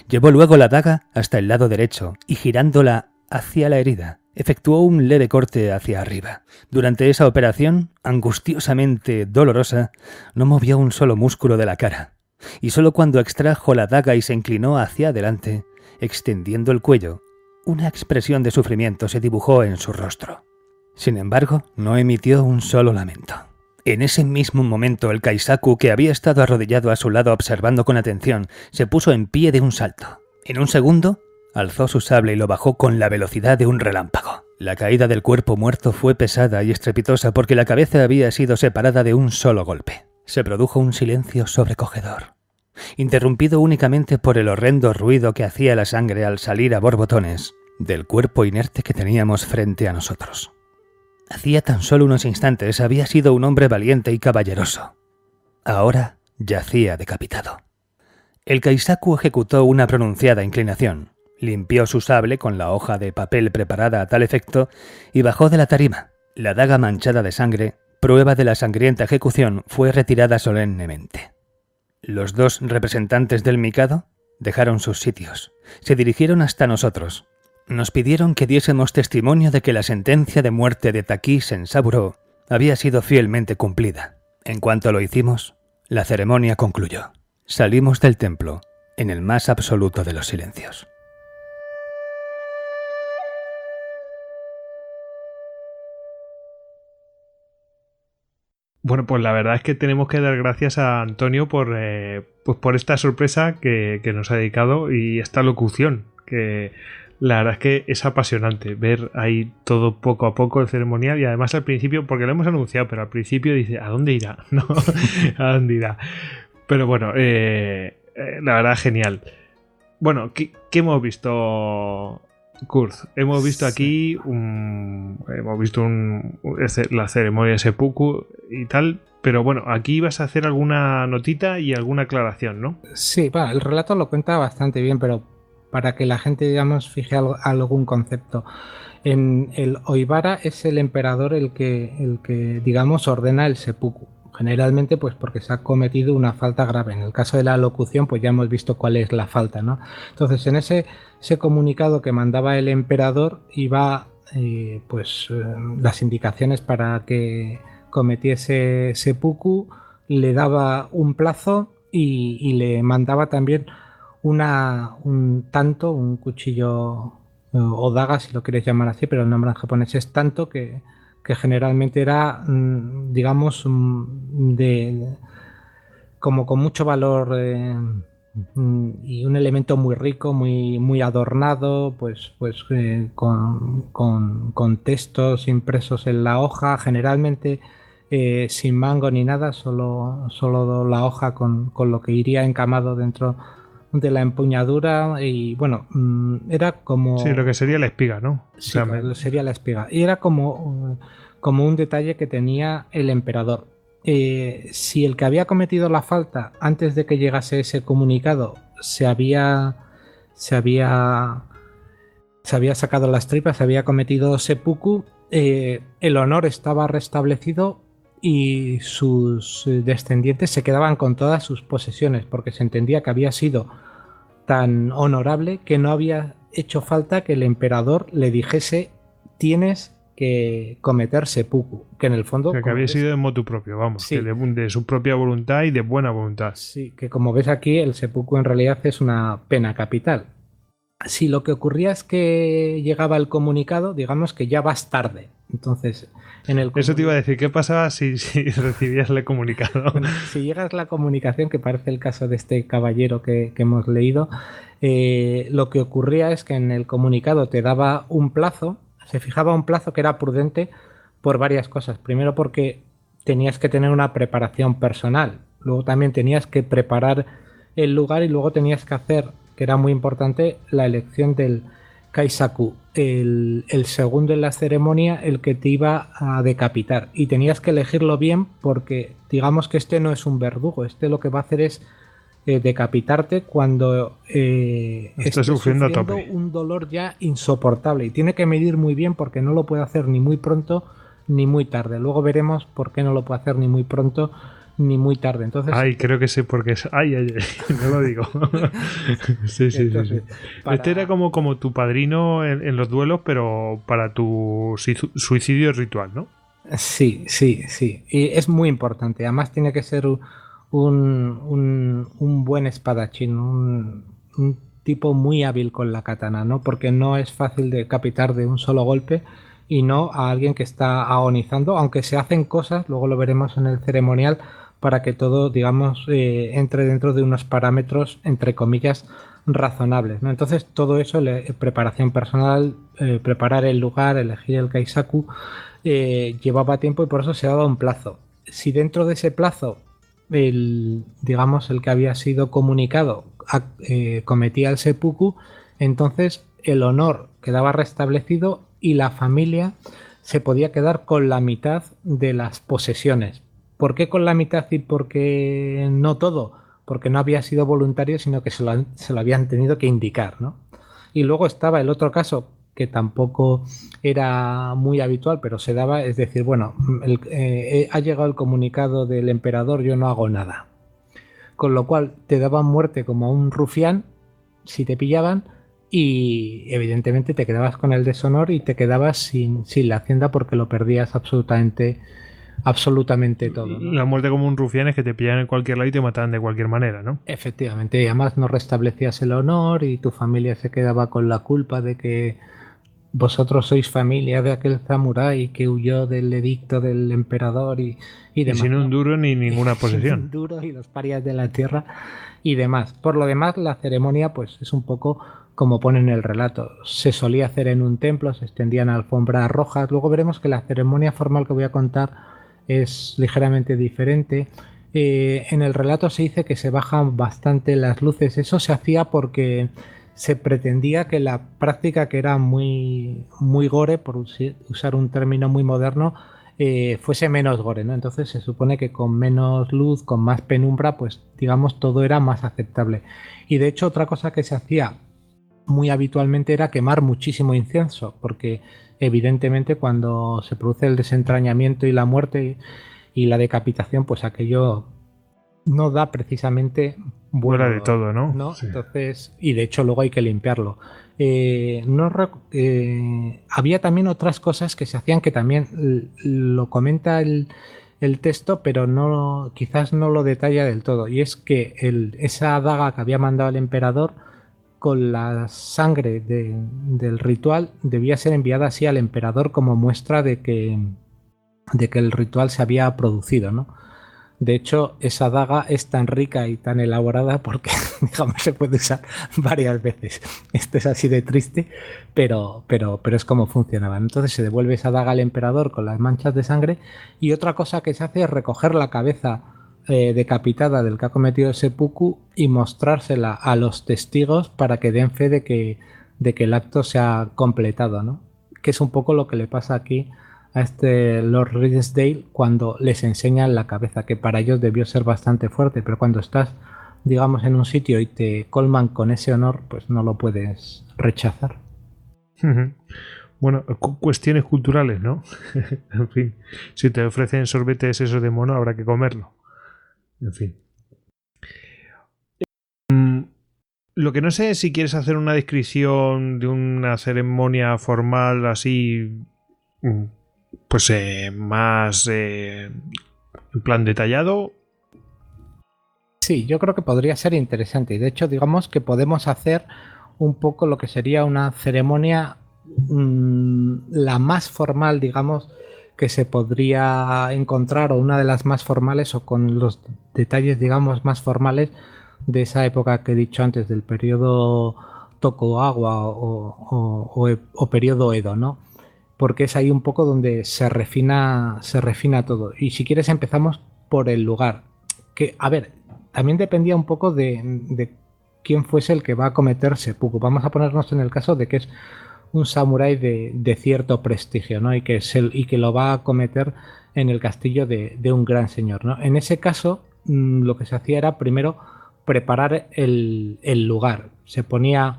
Llevó luego la daga hasta el lado derecho y girándola hacia la herida, efectuó un leve corte hacia arriba. Durante esa operación, angustiosamente dolorosa, no movió un solo músculo de la cara, y solo cuando extrajo la daga y se inclinó hacia adelante, extendiendo el cuello, una expresión de sufrimiento se dibujó en su rostro. Sin embargo, no emitió un solo lamento. En ese mismo momento, el kaisaku, que había estado arrodillado a su lado observando con atención, se puso en pie de un salto. En un segundo, alzó su sable y lo bajó con la velocidad de un relámpago. La caída del cuerpo muerto fue pesada y estrepitosa porque la cabeza había sido separada de un solo golpe. Se produjo un silencio sobrecogedor, interrumpido únicamente por el horrendo ruido que hacía la sangre al salir a borbotones del cuerpo inerte que teníamos frente a nosotros. Hacía tan solo unos instantes había sido un hombre valiente y caballeroso. Ahora yacía decapitado. El kaisaku ejecutó una pronunciada inclinación, limpió su sable con la hoja de papel preparada a tal efecto y bajó de la tarima. La daga manchada de sangre, prueba de la sangrienta ejecución, fue retirada solemnemente. Los 2 representantes del Mikado dejaron sus sitios. Se dirigieron hasta nosotros. Nos pidieron que diésemos testimonio de que la sentencia de muerte de Taki Sensaburo había sido fielmente cumplida. En cuanto lo hicimos, la ceremonia concluyó. Salimos del templo en el más absoluto de los silencios. Bueno, pues la verdad es que tenemos que dar gracias a Antonio pues por esta sorpresa que nos ha dedicado y esta locución, que la verdad es que es apasionante ver ahí todo poco a poco el ceremonial, y además al principio, porque lo hemos anunciado, pero al principio dice, ¿a dónde irá? ¿No? ¿A dónde irá? Pero bueno, la verdad genial. Bueno, ¿qué hemos visto, Kurt? Hemos visto aquí la ceremonia de seppuku y tal, pero bueno, aquí ibas a hacer alguna notita y alguna aclaración, ¿no? Sí, bueno, el relato lo cuenta bastante bien, pero para que la gente, digamos, fije algún concepto. En el Oibara es el emperador el que digamos, ordena el seppuku. Generalmente, pues porque se ha cometido una falta grave. En el caso de la locución, pues ya hemos visto cuál es la falta, ¿no? Entonces, en ese comunicado que mandaba el emperador iba, las indicaciones para que cometiese seppuku, le daba un plazo y le mandaba también un cuchillo o daga, si lo queréis llamar así, pero el nombre en japonés es tanto, que generalmente era, digamos, como con mucho valor y un elemento muy rico, muy adornado, con textos impresos en la hoja, generalmente sin mango ni nada, solo la hoja con lo que iría encamado dentro de la empuñadura. Y bueno, era como... Sí, lo que sería la espiga, ¿no? Sí, sería la espiga. Y era como un detalle que tenía el emperador. Si el que había cometido la falta antes de que llegase ese comunicado se había sacado las tripas, se había cometido seppuku, el honor estaba restablecido y sus descendientes se quedaban con todas sus posesiones, porque se entendía que había sido tan honorable que no había hecho falta que el emperador le dijese: tienes que cometer seppuku, que en el fondo... O sea, que había sido de motu propio, vamos, sí, que de su propia voluntad y de buena voluntad. Sí, que como ves aquí, el seppuku en realidad es una pena capital. Si lo que ocurría es que llegaba el comunicado, digamos que ya vas tarde. Entonces, eso te iba a decir, ¿qué pasaba si recibías el comunicado? Bueno, si llegas la comunicación, que parece el caso de este caballero que hemos leído, lo que ocurría es que en el comunicado te daba un plazo, se fijaba un plazo que era prudente por varias cosas. Primero, porque tenías que tener una preparación personal. Luego también tenías que preparar el lugar y luego tenías que hacer, que era muy importante, la elección del Kaisaku, el segundo en la ceremonia, el que te iba a decapitar. Y tenías que elegirlo bien porque digamos que este no es un verdugo. Este lo que va a hacer es decapitarte cuando estás sufriendo a tope, un dolor ya insoportable. Y tiene que medir muy bien porque no lo puede hacer ni muy pronto ni muy tarde. Luego veremos por qué no lo puede hacer ni muy pronto ni muy tarde. Entonces, creo que sé por qué es. No lo digo. Sí. Este era como tu padrino en los duelos, pero para tu suicidio ritual, ¿no? Sí. Y es muy importante. Además tiene que ser un buen espadachín, un tipo muy hábil con la katana, ¿no? Porque no es fácil decapitar de un solo golpe, y no a alguien que está agonizando, aunque se hacen cosas, luego lo veremos en el ceremonial, para que todo, digamos, entre dentro de unos parámetros, entre comillas, razonables, ¿no? Entonces todo eso, preparación personal, preparar el lugar, elegir el Kaisaku, llevaba tiempo, y por eso se daba un plazo. Si dentro de ese plazo el que había sido comunicado cometía el seppuku, entonces el honor quedaba restablecido y la familia se podía quedar con la mitad de las posesiones. ¿Por qué con la mitad y por qué no todo? Porque no había sido voluntario, sino que se lo habían tenido que indicar, ¿no? Y luego estaba el otro caso, que tampoco era muy habitual, pero se daba, es decir, bueno, ha llegado el comunicado del emperador, yo no hago nada. con lo cual te daban muerte como un rufián si te pillaban, y evidentemente te quedabas con el deshonor y te quedabas sin la hacienda porque lo perdías absolutamente todo, ¿no? La muerte como un rufián es que te pillan en cualquier lado y te mataban de cualquier manera, ¿no? Efectivamente, y además no restablecías el honor y tu familia se quedaba con la culpa de que vosotros sois familia de aquel samurái que huyó del edicto del emperador y demás. Y sin un duro ni ninguna posesión. Sin un duro y los parias de la tierra y demás. Por lo demás, la ceremonia pues es un poco como pone en el relato. Se solía hacer en un templo, se extendían alfombras rojas. Luego veremos que la ceremonia formal que voy a contar es ligeramente diferente. En el relato se dice que se bajan bastante las luces. Eso se hacía porque se pretendía que la práctica, que era muy gore, por usar un término muy moderno, fuese menos gore, ¿no? Entonces se supone que con menos luz, con más penumbra, pues digamos todo era más aceptable. Y de hecho otra cosa que se hacía muy habitualmente era quemar muchísimo incienso, porque evidentemente cuando se produce el desentrañamiento y la muerte y la decapitación, pues aquello no da precisamente fuera de todo, ¿no? Sí. Entonces, y de hecho luego hay que limpiarlo. Había también otras cosas que se hacían que también lo comenta el texto, pero quizás no lo detalla del todo. Y es que esa daga que había mandado el emperador con la sangre del ritual debía ser enviada así al emperador como muestra de que el ritual se había producido, ¿no? De hecho, esa daga es tan rica y tan elaborada porque, digamos, se puede usar varias veces. Esto es así de triste, pero es como funcionaba. Entonces se devuelve esa daga al emperador con las manchas de sangre, y otra cosa que se hace es recoger la cabeza decapitada del que ha cometido el seppuku y mostrársela a los testigos para que den fe de que el acto se ha completado, ¿no? Que es un poco lo que le pasa aquí a este Lord Ridsdale cuando les enseñan la cabeza, que para ellos debió ser bastante fuerte, pero cuando estás, digamos, en un sitio y te colman con ese honor, pues no lo puedes rechazar. Bueno, cuestiones culturales, ¿no? En fin, si te ofrecen sorbetes eso de mono, habrá que comerlo. En fin. Lo que no sé es si quieres hacer una descripción de una ceremonia formal así, pues más en plan detallado. Sí, yo creo que podría ser interesante. Y de hecho, digamos que podemos hacer un poco lo que sería una ceremonia la más formal, digamos, que se podría encontrar, o una de las más formales, o con los detalles, digamos, más formales de esa época que he dicho antes, del periodo Tokugawa o periodo Edo, ¿no? Porque es ahí un poco donde se refina todo. Y si quieres empezamos por el lugar, que, a ver, también dependía un poco de quién fuese el que va a cometer seppuku. Vamos a ponernos en el caso de que es un samurái de cierto prestigio, ¿no? Y que lo va a cometer en el castillo de un gran señor, ¿no? En ese caso, lo que se hacía era primero preparar el lugar. Se ponía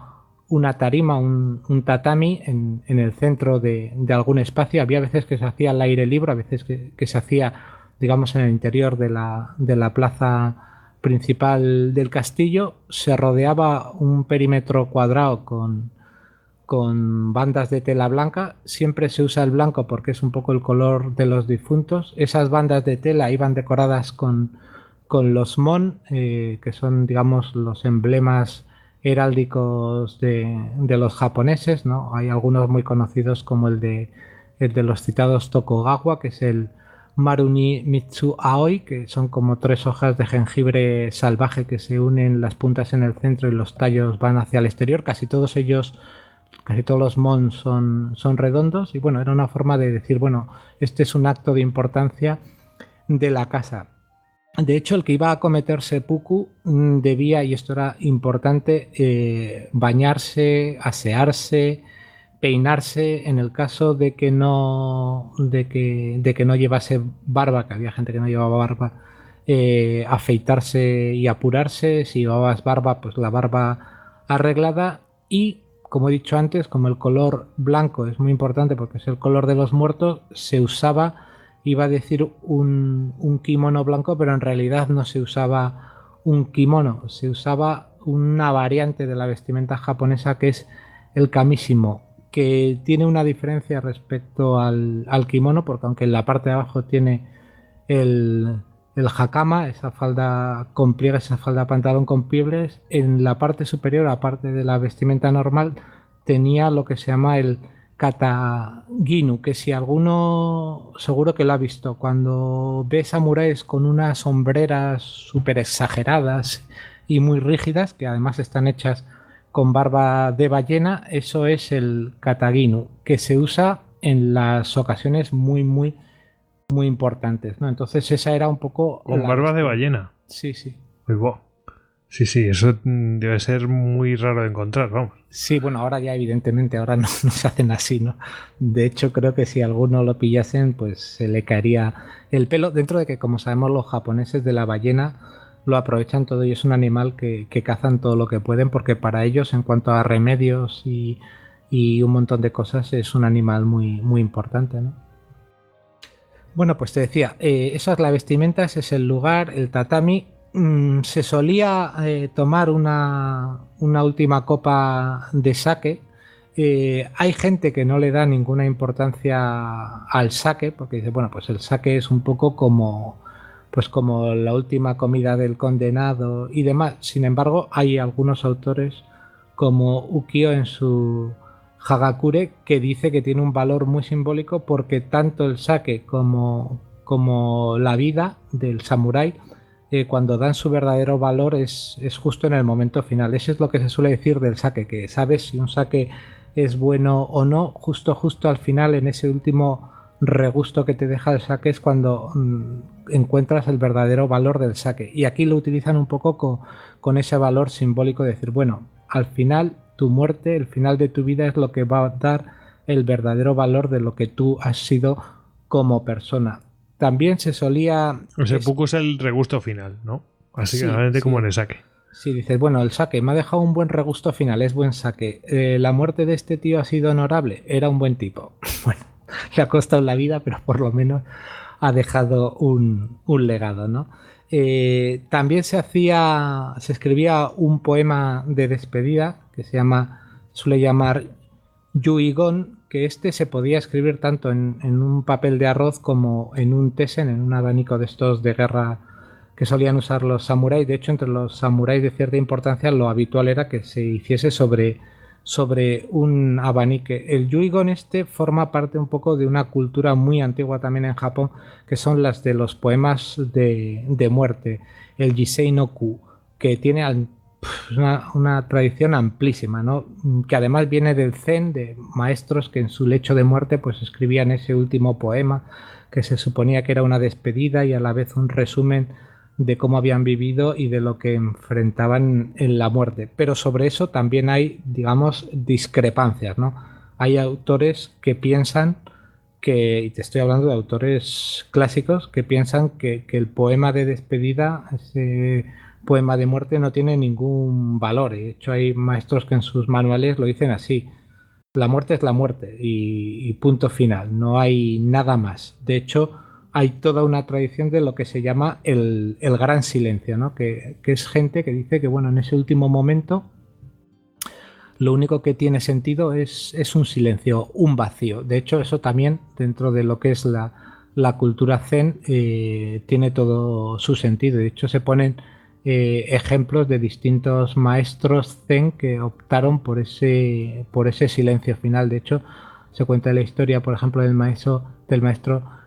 una tarima, un tatami en el centro de algún espacio. Había veces que se hacía al aire libre, a veces que se hacía, digamos, en el interior de la plaza principal del castillo. Se rodeaba un perímetro cuadrado con bandas de tela blanca. Siempre se usa el blanco porque es un poco el color de los difuntos. Esas bandas de tela iban decoradas con los mon, que son, digamos, los emblemas heráldicos de los japoneses, ¿no? Hay algunos muy conocidos como el de los citados Tokugawa, que es el Maruni Mitsu Aoi, que son como 3 hojas de jengibre salvaje que se unen las puntas en el centro y los tallos van hacia el exterior. Casi todos los mon son redondos, y bueno, era una forma de decir, bueno, este es un acto de importancia de la casa. De hecho, el que iba a cometer seppuku debía, y esto era importante, bañarse, asearse, peinarse en el caso de que no llevase barba, que había gente que no llevaba barba, afeitarse y apurarse. Si llevabas barba, pues la barba arreglada. Y como he dicho antes, como el color blanco es muy importante porque es el color de los muertos, se usaba, iba a decir un kimono blanco, pero en realidad no se usaba un kimono, se usaba una variante de la vestimenta japonesa que es el kamishimo, que tiene una diferencia respecto al kimono, porque aunque en la parte de abajo tiene el hakama, esa falda con pliegues, esa falda pantalón con pliegues, en la parte superior, aparte de la vestimenta normal, tenía lo que se llama el kataginu, que si alguno seguro que lo ha visto, cuando ve samuráis con unas sombreras súper exageradas y muy rígidas, que además están hechas con barba de ballena, eso es el kataginu, que se usa en las ocasiones muy importantes, ¿no? Entonces esa era un poco... Con barba de ballena. Sí, sí. Uy, wow. Sí, eso debe ser muy raro de encontrar, vamos. Sí, bueno, ahora ya evidentemente, ahora no se hacen así, ¿no? De hecho, creo que si alguno lo pillasen, pues se le caería el pelo, dentro de que, como sabemos, los japoneses de la ballena lo aprovechan todo y es un animal que cazan todo lo que pueden, porque para ellos, en cuanto a remedios y un montón de cosas, es un animal muy importante, ¿no? Bueno, pues te decía, esa es la vestimenta, ese es el lugar, el tatami. Se solía tomar una última copa de sake. Hay gente que no le da ninguna importancia al sake, porque dice, bueno, pues el sake es un poco como la última comida del condenado y demás. Sin embargo, hay algunos autores como Ukiyo en su Hagakure que dice que tiene un valor muy simbólico porque tanto el sake como la vida del samurái, cuando dan su verdadero valor es justo en el momento final. Eso es lo que se suele decir del sake, que sabes si un sake es bueno o no, justo al final, en ese último regusto que te deja el sake, es cuando encuentras el verdadero valor del sake. Y aquí lo utilizan un poco con ese valor simbólico de decir, bueno, al final tu muerte, el final de tu vida es lo que va a dar el verdadero valor de lo que tú has sido como persona. También se solía... El seppuku es el regusto final, ¿no? Así Sí, que sí. como en el sake. Sí, dices, bueno, el sake me ha dejado un buen regusto final, es buen sake. La muerte de este tío ha sido honorable, era un buen tipo. Bueno, le ha costado la vida, pero por lo menos ha dejado un legado, ¿no? También se escribía un poema de despedida que suele llamar Yuigon, que se podía escribir tanto en un papel de arroz como en un tesen, en un abanico de estos de guerra que solían usar los samuráis. De hecho, entre los samuráis de cierta importancia, lo habitual era que se hiciese sobre un abanique. El Yuigon forma parte un poco de una cultura muy antigua también en Japón, que son las de los poemas de muerte, el Jisei no Ku, que tiene una tradición amplísima, ¿no? Que además viene del Zen, de maestros que en su lecho de muerte pues escribían ese último poema, que se suponía que era una despedida y a la vez un resumen de cómo habían vivido y de lo que enfrentaban en la muerte. Pero sobre eso también hay, digamos, discrepancias, ¿no? Hay autores que piensan y te estoy hablando de autores clásicos, que piensan que el poema de despedida, ese poema de muerte, no tiene ningún valor. De hecho, hay maestros que en sus manuales lo dicen así: la muerte es la muerte y punto final, no hay nada más. De hecho, hay toda una tradición de lo que se llama el gran silencio, ¿no? Que es gente que dice que, bueno, en ese último momento lo único que tiene sentido es un silencio, un vacío. De hecho, eso también, dentro de lo que es la cultura zen, tiene todo su sentido. De hecho, se ponen ejemplos de distintos maestros zen que optaron por ese silencio final. De hecho, se cuenta la historia, por ejemplo, del maestro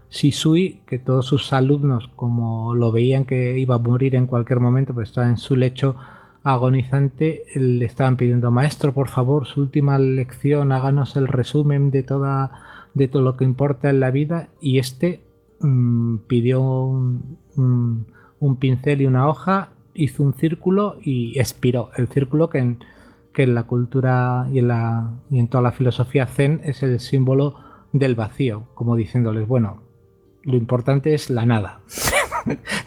Shisui, que todos sus alumnos, como lo veían que iba a morir en cualquier momento, pues estaba en su lecho agonizante, le estaban pidiendo: maestro, por favor, su última lección, háganos el resumen de todo lo que importa en la vida. Y pidió un pincel y una hoja, hizo un círculo y expiró. El círculo que en la cultura y en toda la filosofía zen es el símbolo del vacío, como diciéndoles, bueno, lo importante es la nada.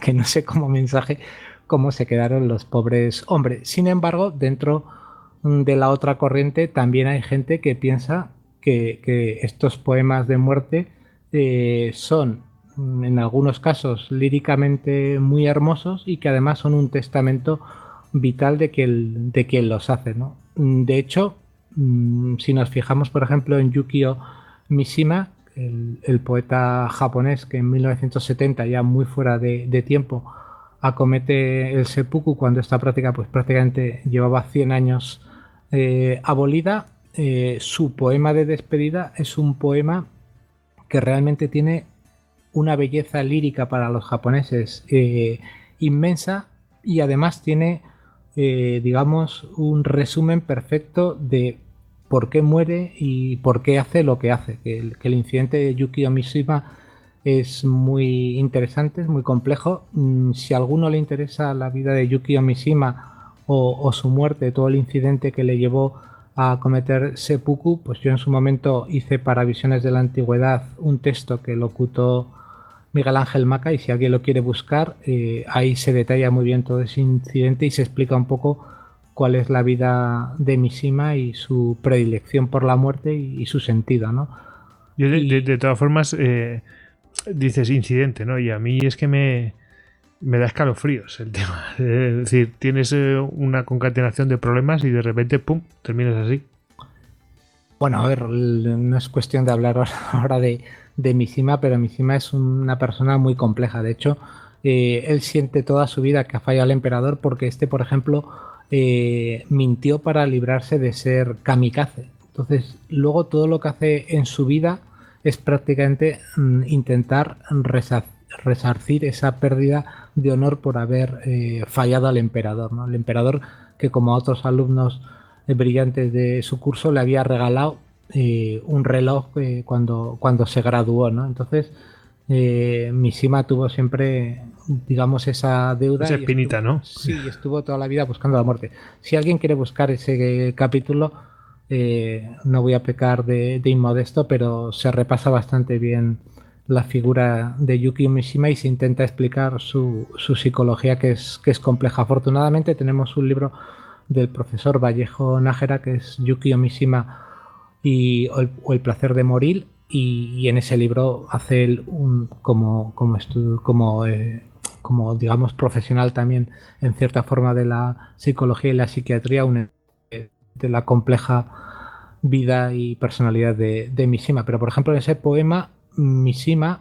Que no sé como mensaje cómo se quedaron los pobres hombres. Sin embargo, dentro de la otra corriente también hay gente que piensa que estos poemas de muerte son en algunos casos líricamente muy hermosos y que además son un testamento vital de quien los hace, ¿no? De hecho, si nos fijamos, por ejemplo, en Yukio Mishima, el poeta japonés que en 1970, ya muy fuera de tiempo, acomete el seppuku cuando esta práctica pues prácticamente llevaba 100 años abolida, su poema de despedida es un poema que realmente tiene una belleza lírica para los japoneses inmensa, y además tiene, digamos, un resumen perfecto de por qué muere y por qué hace lo que hace. Que el incidente de Yukio Mishima es muy interesante, es muy complejo. Si a alguno le interesa la vida de Yukio Mishima o su muerte, todo el incidente que le llevó a cometer seppuku, pues yo en su momento hice para Visiones de la Antigüedad un texto que locutó Miguel Ángel Maca, y si alguien lo quiere buscar, ahí se detalla muy bien todo ese incidente y se explica un poco cuál es la vida de Mishima y su predilección por la muerte y su sentido, ¿no? Yo de todas formas, dices incidente, ¿no? Y a mí es que me da escalofríos el tema. Es decir, tienes una concatenación de problemas y de repente, ¡pum!, terminas así. Bueno, a ver, no es cuestión de hablar ahora de Mishima, pero Mishima es una persona muy compleja. De hecho, él siente toda su vida que ha fallado al emperador porque por ejemplo, mintió para librarse de ser kamikaze. Entonces, luego todo lo que hace en su vida es prácticamente intentar resarcir esa pérdida de honor por haber fallado al emperador, ¿no? El emperador, que como a otros alumnos brillantes de su curso le había regalado un reloj cuando se graduó, ¿no? Entonces Mishima tuvo siempre, digamos, esa deuda. Esa espinita, estuvo, ¿no? Sí, estuvo toda la vida buscando la muerte. Si alguien quiere buscar ese capítulo, no voy a pecar de inmodesto, pero se repasa bastante bien la figura de Yukio Mishima y se intenta explicar su psicología, que es compleja. Afortunadamente tenemos un libro del profesor Vallejo Nájera, que es Yukio Mishima o el placer de morir, y en ese libro hace él como digamos profesional también en cierta forma de la psicología y la psiquiatría, de la compleja vida y personalidad de Mishima. Pero por ejemplo en ese poema Mishima,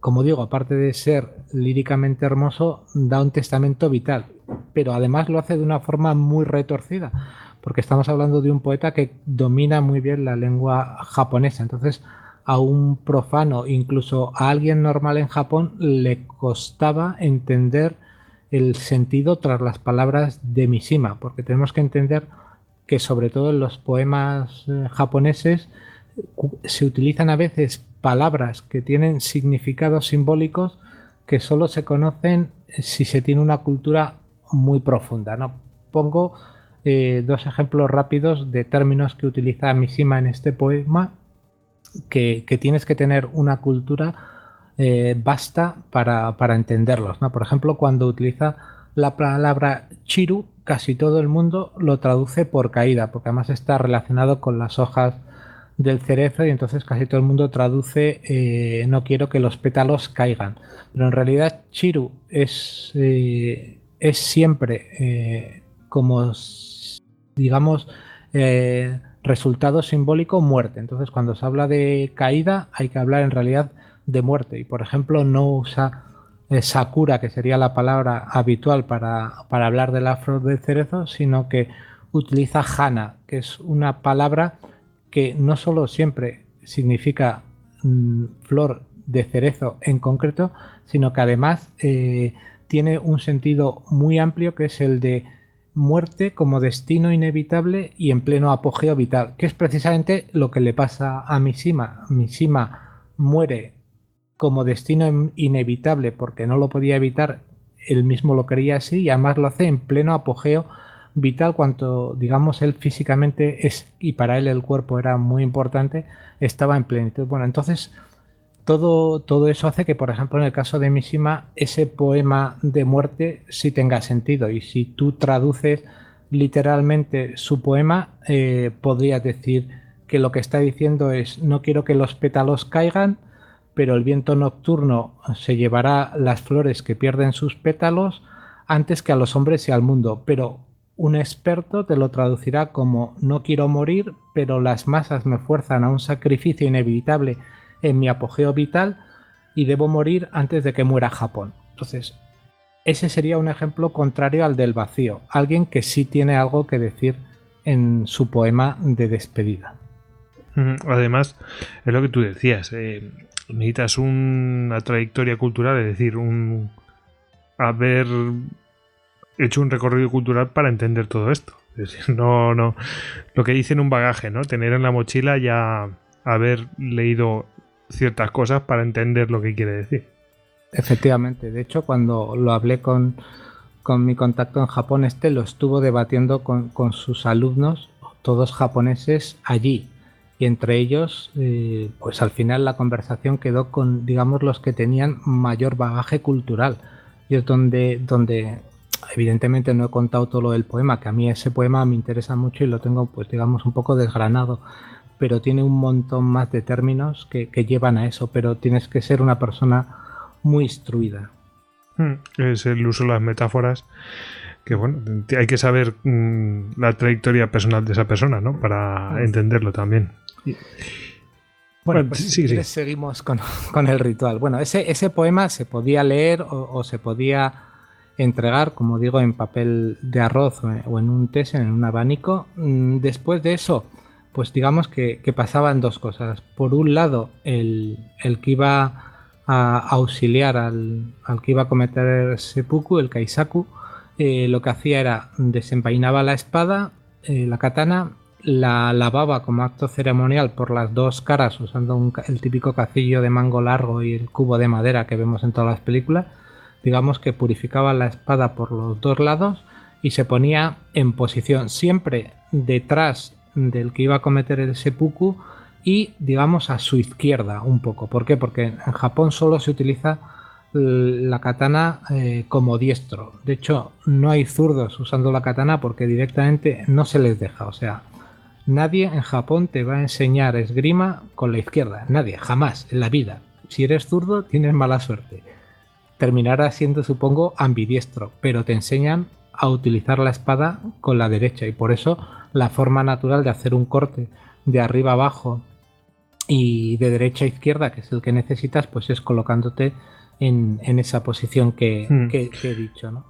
como digo, aparte de ser líricamente hermoso, da un testamento vital, pero además lo hace de una forma muy retorcida, porque estamos hablando de un poeta que domina muy bien la lengua japonesa. Entonces, a un profano, incluso a alguien normal en Japón, le costaba entender el sentido tras las palabras de Mishima, porque tenemos que entender que sobre todo en los poemas japoneses se utilizan a veces palabras que tienen significados simbólicos que solo se conocen si se tiene una cultura muy profunda, ¿no? Pongo dos ejemplos rápidos de términos que utiliza Mishima en este poema, que tienes que tener una cultura vasta para entenderlos, ¿no? Por ejemplo, cuando utiliza la palabra chiru, casi todo el mundo lo traduce por caída, porque además está relacionado con las hojas del cerezo, y entonces casi todo el mundo traduce no quiero que los pétalos caigan. Pero en realidad chiru es siempre como, digamos, resultado simbólico muerte. Entonces cuando se habla de caída hay que hablar en realidad de muerte, y por ejemplo no usa sakura, que sería la palabra habitual para hablar de la flor del cerezo, sino que utiliza hana, que es una palabra que no solo siempre significa flor de cerezo en concreto, sino que además tiene un sentido muy amplio, que es el de muerte como destino inevitable y en pleno apogeo vital, que es precisamente lo que le pasa a Mishima. Mishima muere como destino inevitable porque no lo podía evitar, él mismo lo quería así, y además lo hace en pleno apogeo vital, cuanto, digamos, él físicamente y para él el cuerpo era muy importante, estaba en plenitud. Bueno, entonces todo eso hace que, por ejemplo, en el caso de Mishima, ese poema de muerte sí tenga sentido, y si tú traduces literalmente su poema, podrías decir que lo que está diciendo es: no quiero que los pétalos caigan, pero el viento nocturno se llevará las flores que pierden sus pétalos antes que a los hombres y al mundo. Pero un experto te lo traducirá como: no quiero morir, pero las masas me fuerzan a un sacrificio inevitable en mi apogeo vital y debo morir antes de que muera Japón. Entonces, ese sería un ejemplo contrario al del vacío, alguien que sí tiene algo que decir en su poema de despedida. Además, es lo que tú decías, necesitas una trayectoria cultural, es decir, haber hecho un recorrido cultural para entender todo esto. Es decir, no, lo que dice en un bagaje, ¿no? Tener en la mochila ya haber leído ciertas cosas para entender lo que quiere decir. Efectivamente, de hecho, cuando lo hablé con mi contacto en Japón, lo estuvo debatiendo con sus alumnos, todos japoneses, allí. Y entre ellos, pues al final la conversación quedó con, digamos, los que tenían mayor bagaje cultural. Y es donde evidentemente no he contado todo lo del poema, que a mí ese poema me interesa mucho y lo tengo, pues digamos, un poco desgranado. Pero tiene un montón más de términos que llevan a eso, pero tienes que ser una persona muy instruida. Es el uso de las metáforas, que bueno, hay que saber la trayectoria personal de esa persona, ¿no? Para entenderlo también. Bueno, pues sí. Seguimos con el ritual. Bueno, ese poema se podía leer o se podía entregar, como digo, en papel de arroz o en un tesen, en un abanico. Después de eso, pues digamos que pasaban dos cosas. Por un lado, el que iba a auxiliar al que iba a cometer seppuku, el kaisaku, lo que hacía era desenvainaba la espada, la katana, la lavaba como acto ceremonial por las dos caras usando el típico cacillo de mango largo y el cubo de madera que vemos en todas las películas. Digamos que purificaba la espada por los dos lados y se ponía en posición siempre detrás del que iba a cometer el seppuku y, digamos, a su izquierda un poco. ¿Por qué? Porque en Japón solo se utiliza la katana como diestro. De hecho, no hay zurdos usando la katana porque directamente no se les deja. O sea, nadie en Japón te va a enseñar esgrima con la izquierda. Nadie, jamás, en la vida. Si eres zurdo, tienes mala suerte. Terminarás siendo, supongo, ambidiestro, pero te enseñan a utilizar la espada con la derecha y por eso la forma natural de hacer un corte de arriba abajo y de derecha a izquierda, que es el que necesitas, pues es colocándote en esa posición que he dicho, ¿no?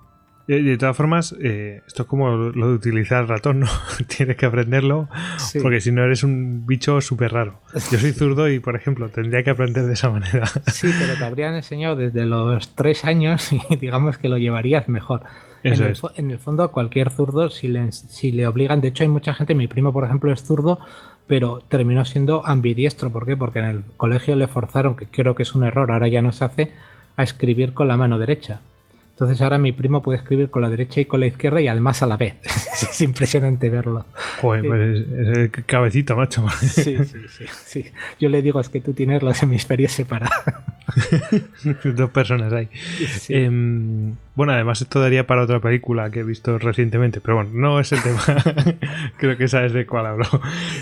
De todas formas, esto es como lo de utilizar el ratón, ¿no? Tienes que aprenderlo, sí, porque si no eres un bicho súper raro. Yo soy zurdo y, por ejemplo, tendría que aprender de esa manera. Sí, pero te habrían enseñado desde los 3 años y digamos que lo llevarías mejor. En el fondo, a cualquier zurdo, si le obligan... De hecho, hay mucha gente, mi primo, por ejemplo, es zurdo, pero terminó siendo ambidiestro. ¿Por qué? Porque en el colegio le forzaron, que creo que es un error, ahora ya no se hace, a escribir con la mano derecha. Entonces ahora mi primo puede escribir con la derecha y con la izquierda y además a la vez. Es impresionante verlo. Joder, pues es cabecita, macho. Sí. Yo le digo, es que tú tienes los hemisferios separados. 2 personas ahí. Sí. Bueno, además esto daría para otra película que he visto recientemente, pero bueno, no es el tema. Creo que sabes de cuál hablo.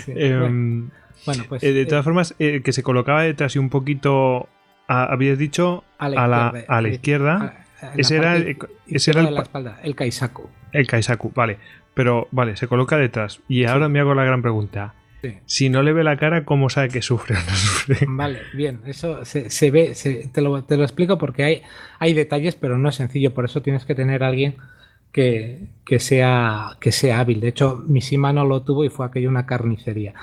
Sí. Bueno, pues, de todas formas, que se colocaba detrás y un poquito, habías dicho, a la izquierda. Ese era la espalda, el kaisaku. El kaisaku, vale. Pero, vale, se coloca detrás. Y ahora me hago la gran pregunta. Sí. Si no le ve la cara, ¿cómo sabe que sufre o no sufre? Vale, bien. Eso se ve, te lo explico porque hay detalles, pero no es sencillo. Por eso tienes que tener a alguien que sea hábil. De hecho, Mishima no lo tuvo y fue aquello una carnicería.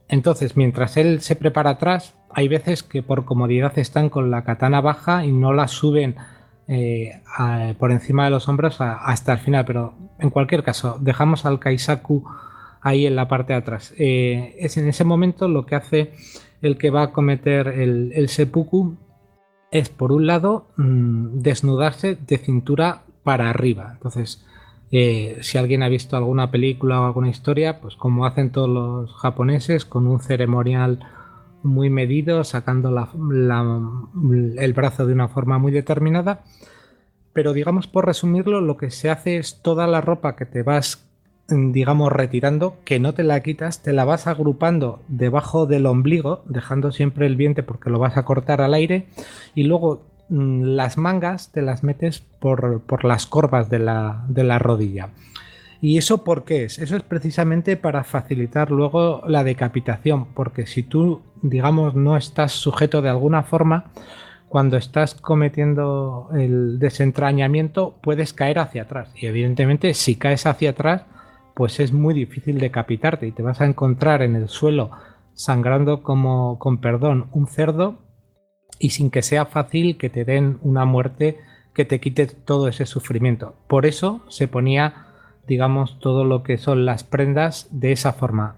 Entonces, mientras él se prepara atrás, hay veces que por comodidad están con la katana baja y no la suben por encima de los hombros hasta el final, pero en cualquier caso, dejamos al kaisaku ahí en la parte de atrás. Es en ese momento lo que hace el que va a cometer el seppuku es, por un lado, desnudarse de cintura para arriba. Entonces, si alguien ha visto alguna película o alguna historia, pues como hacen todos los japoneses, con un ceremonial muy medido, sacando el brazo de una forma muy determinada. Pero digamos, por resumirlo, lo que se hace es toda la ropa que te vas digamos, retirando, que no te la quitas, te la vas agrupando debajo del ombligo, dejando siempre el vientre porque lo vas a cortar al aire, y luego las mangas te las metes por las corvas de la rodilla. ¿Y eso por qué es? Eso es precisamente para facilitar luego la decapitación, porque si tú, digamos, no estás sujeto de alguna forma, cuando estás cometiendo el desentrañamiento puedes caer hacia atrás. Y evidentemente si caes hacia atrás, pues es muy difícil decapitarte y te vas a encontrar en el suelo sangrando como, con perdón, un cerdo, y sin que sea fácil que te den una muerte que te quite todo ese sufrimiento. Por eso se ponía, digamos, todo lo que son las prendas de esa forma.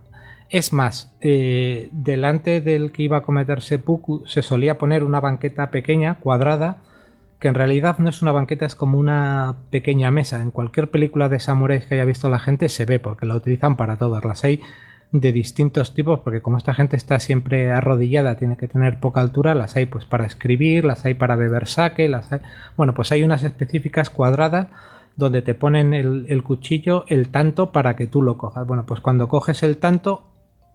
Es más, delante del que iba a cometer seppuku se solía poner una banqueta pequeña, cuadrada, que en realidad no es una banqueta, es como una pequeña mesa. En cualquier película de samuráis que haya visto la gente se ve, porque la utilizan para todas. Las hay de distintos tipos, porque como esta gente está siempre arrodillada, tiene que tener poca altura, las hay pues para escribir, las hay para beber sake, las hay... Bueno, pues hay unas específicas cuadradas donde te ponen el cuchillo, el tanto, para que tú lo cojas. Bueno, pues cuando coges el tanto,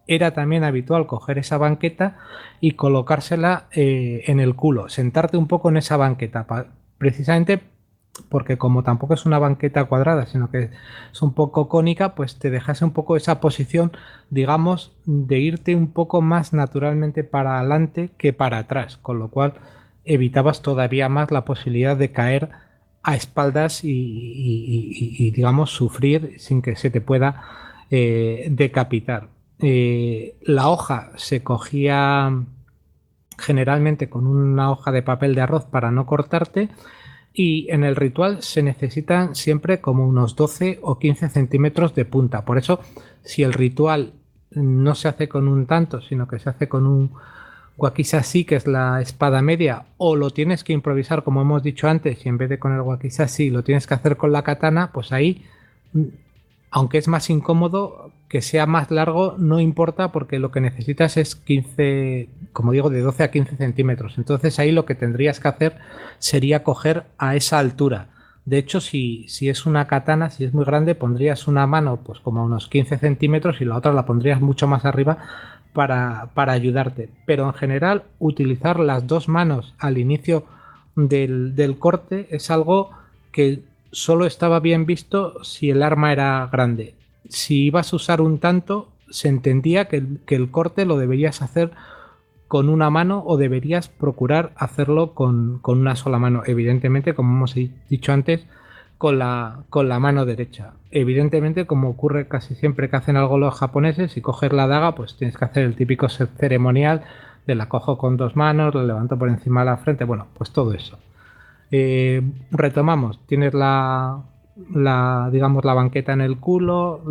era también habitual coger esa banqueta y colocársela en el culo, sentarte un poco en esa banqueta, precisamente porque como tampoco es una banqueta cuadrada, sino que es un poco cónica, pues te dejase un poco esa posición, digamos, de irte un poco más naturalmente para adelante que para atrás, con lo cual evitabas todavía más la posibilidad de caer a espaldas y digamos, sufrir sin que se te pueda decapitar. La hoja se cogía generalmente con una hoja de papel de arroz para no cortarte, y en el ritual se necesitan siempre como unos 12 o 15 centímetros de punta. Por eso, si el ritual no se hace con un tanto, sino que se hace con un wakizashi, que es la espada media, o lo tienes que improvisar como hemos dicho antes, y en vez de con el wakizashi lo tienes que hacer con la katana, pues ahí, aunque es más incómodo, que sea más largo no importa, porque lo que necesitas es 15, como digo, de 12 a 15 centímetros. Entonces ahí lo que tendrías que hacer sería coger a esa altura. De hecho, si es una katana, si es muy grande, pondrías una mano pues como a unos 15 centímetros y la otra la pondrías mucho más arriba para ayudarte. Pero en general, utilizar las dos manos al inicio del corte es algo que solo estaba bien visto si el arma era grande. Si ibas a usar un tanto, se entendía que el corte lo deberías hacer con una mano, o deberías procurar hacerlo con una sola mano. Evidentemente, como hemos dicho antes, con la mano derecha. Evidentemente, como ocurre casi siempre que hacen algo los japoneses, si coges la daga, pues tienes que hacer el típico ceremonial de la cojo con dos manos, la levanto por encima de la frente, bueno, pues todo eso. Retomamos, tienes digamos, la banqueta en el culo,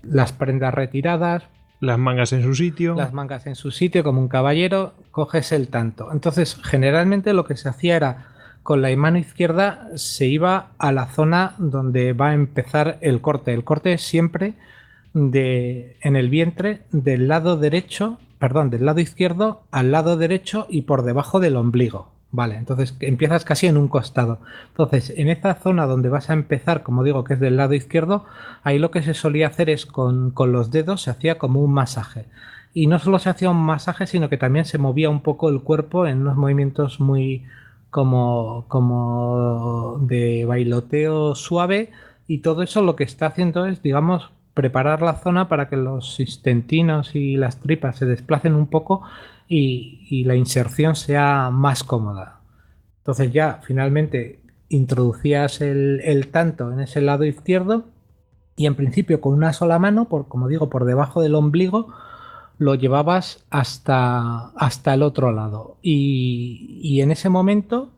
las prendas retiradas, las mangas en su sitio. Las mangas en su sitio, como un caballero, coges el tanto. Entonces, generalmente lo que se hacía era, con la mano izquierda se iba a la zona donde va a empezar el corte. El corte es siempre en el vientre, del lado izquierdo al lado derecho y por debajo del ombligo. Vale, entonces empiezas casi en un costado. Entonces, en esta zona donde vas a empezar, como digo, que es del lado izquierdo, ahí lo que se solía hacer es con los dedos se hacía como un masaje. Y no solo se hacía un masaje, sino que también se movía un poco el cuerpo en unos movimientos muy como de bailoteo suave, y todo eso lo que está haciendo es, digamos, preparar la zona para que los intestinos y las tripas se desplacen un poco y la inserción sea más cómoda. Entonces ya finalmente introducías el tanto en ese lado izquierdo, y en principio con una sola mano, como digo, por debajo del ombligo, lo llevabas hasta el otro lado. Y en ese momento,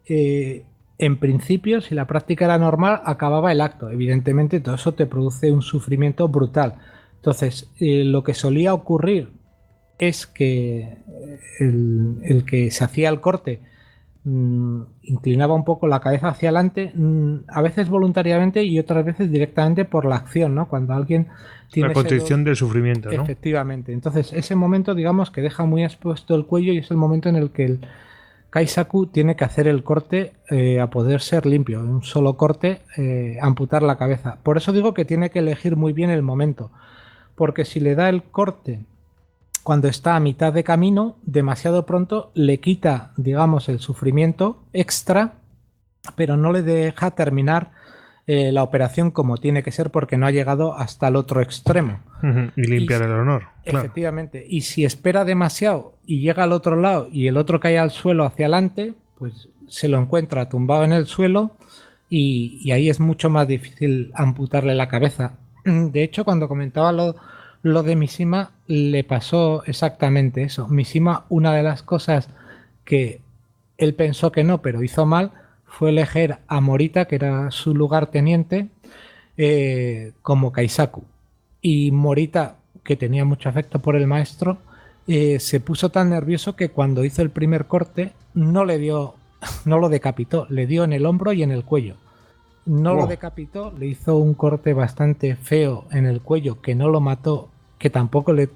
en principio, si la práctica era normal, acababa el acto. Evidentemente todo eso te produce un sufrimiento brutal. Entonces, lo que solía ocurrir es que el que se hacía el corte inclinaba un poco la cabeza hacia adelante, a veces voluntariamente y otras veces directamente por la acción, ¿no? Cuando alguien tiene la constricción del sufrimiento, ¿no? Efectivamente. Entonces, ese momento, digamos, que deja muy expuesto el cuello, y es el momento en el que Kaisaku tiene que hacer el corte a poder ser limpio, un solo corte, amputar la cabeza. Por eso digo que tiene que elegir muy bien el momento, porque si le da el corte cuando está a mitad de camino, demasiado pronto le quita, digamos, el sufrimiento extra, pero no le deja terminar la operación como tiene que ser porque no ha llegado hasta el otro extremo. Y limpiar el honor. Claro. Efectivamente. Y si espera demasiado y llega al otro lado y el otro cae al suelo hacia adelante, pues se lo encuentra tumbado en el suelo y ahí es mucho más difícil amputarle la cabeza. De hecho, cuando comentaba lo de Mishima, le pasó exactamente eso. Mishima, una de las cosas que él pensó que no, pero hizo mal, fue elegir a Morita, que era su lugarteniente, como Kaisaku. Y Morita, que tenía mucho afecto por el maestro, se puso tan nervioso que cuando hizo el primer corte no lo decapitó, le dio en el hombro y en el cuello. No lo decapitó, le hizo un corte bastante feo en el cuello que no lo mató, que tampoco le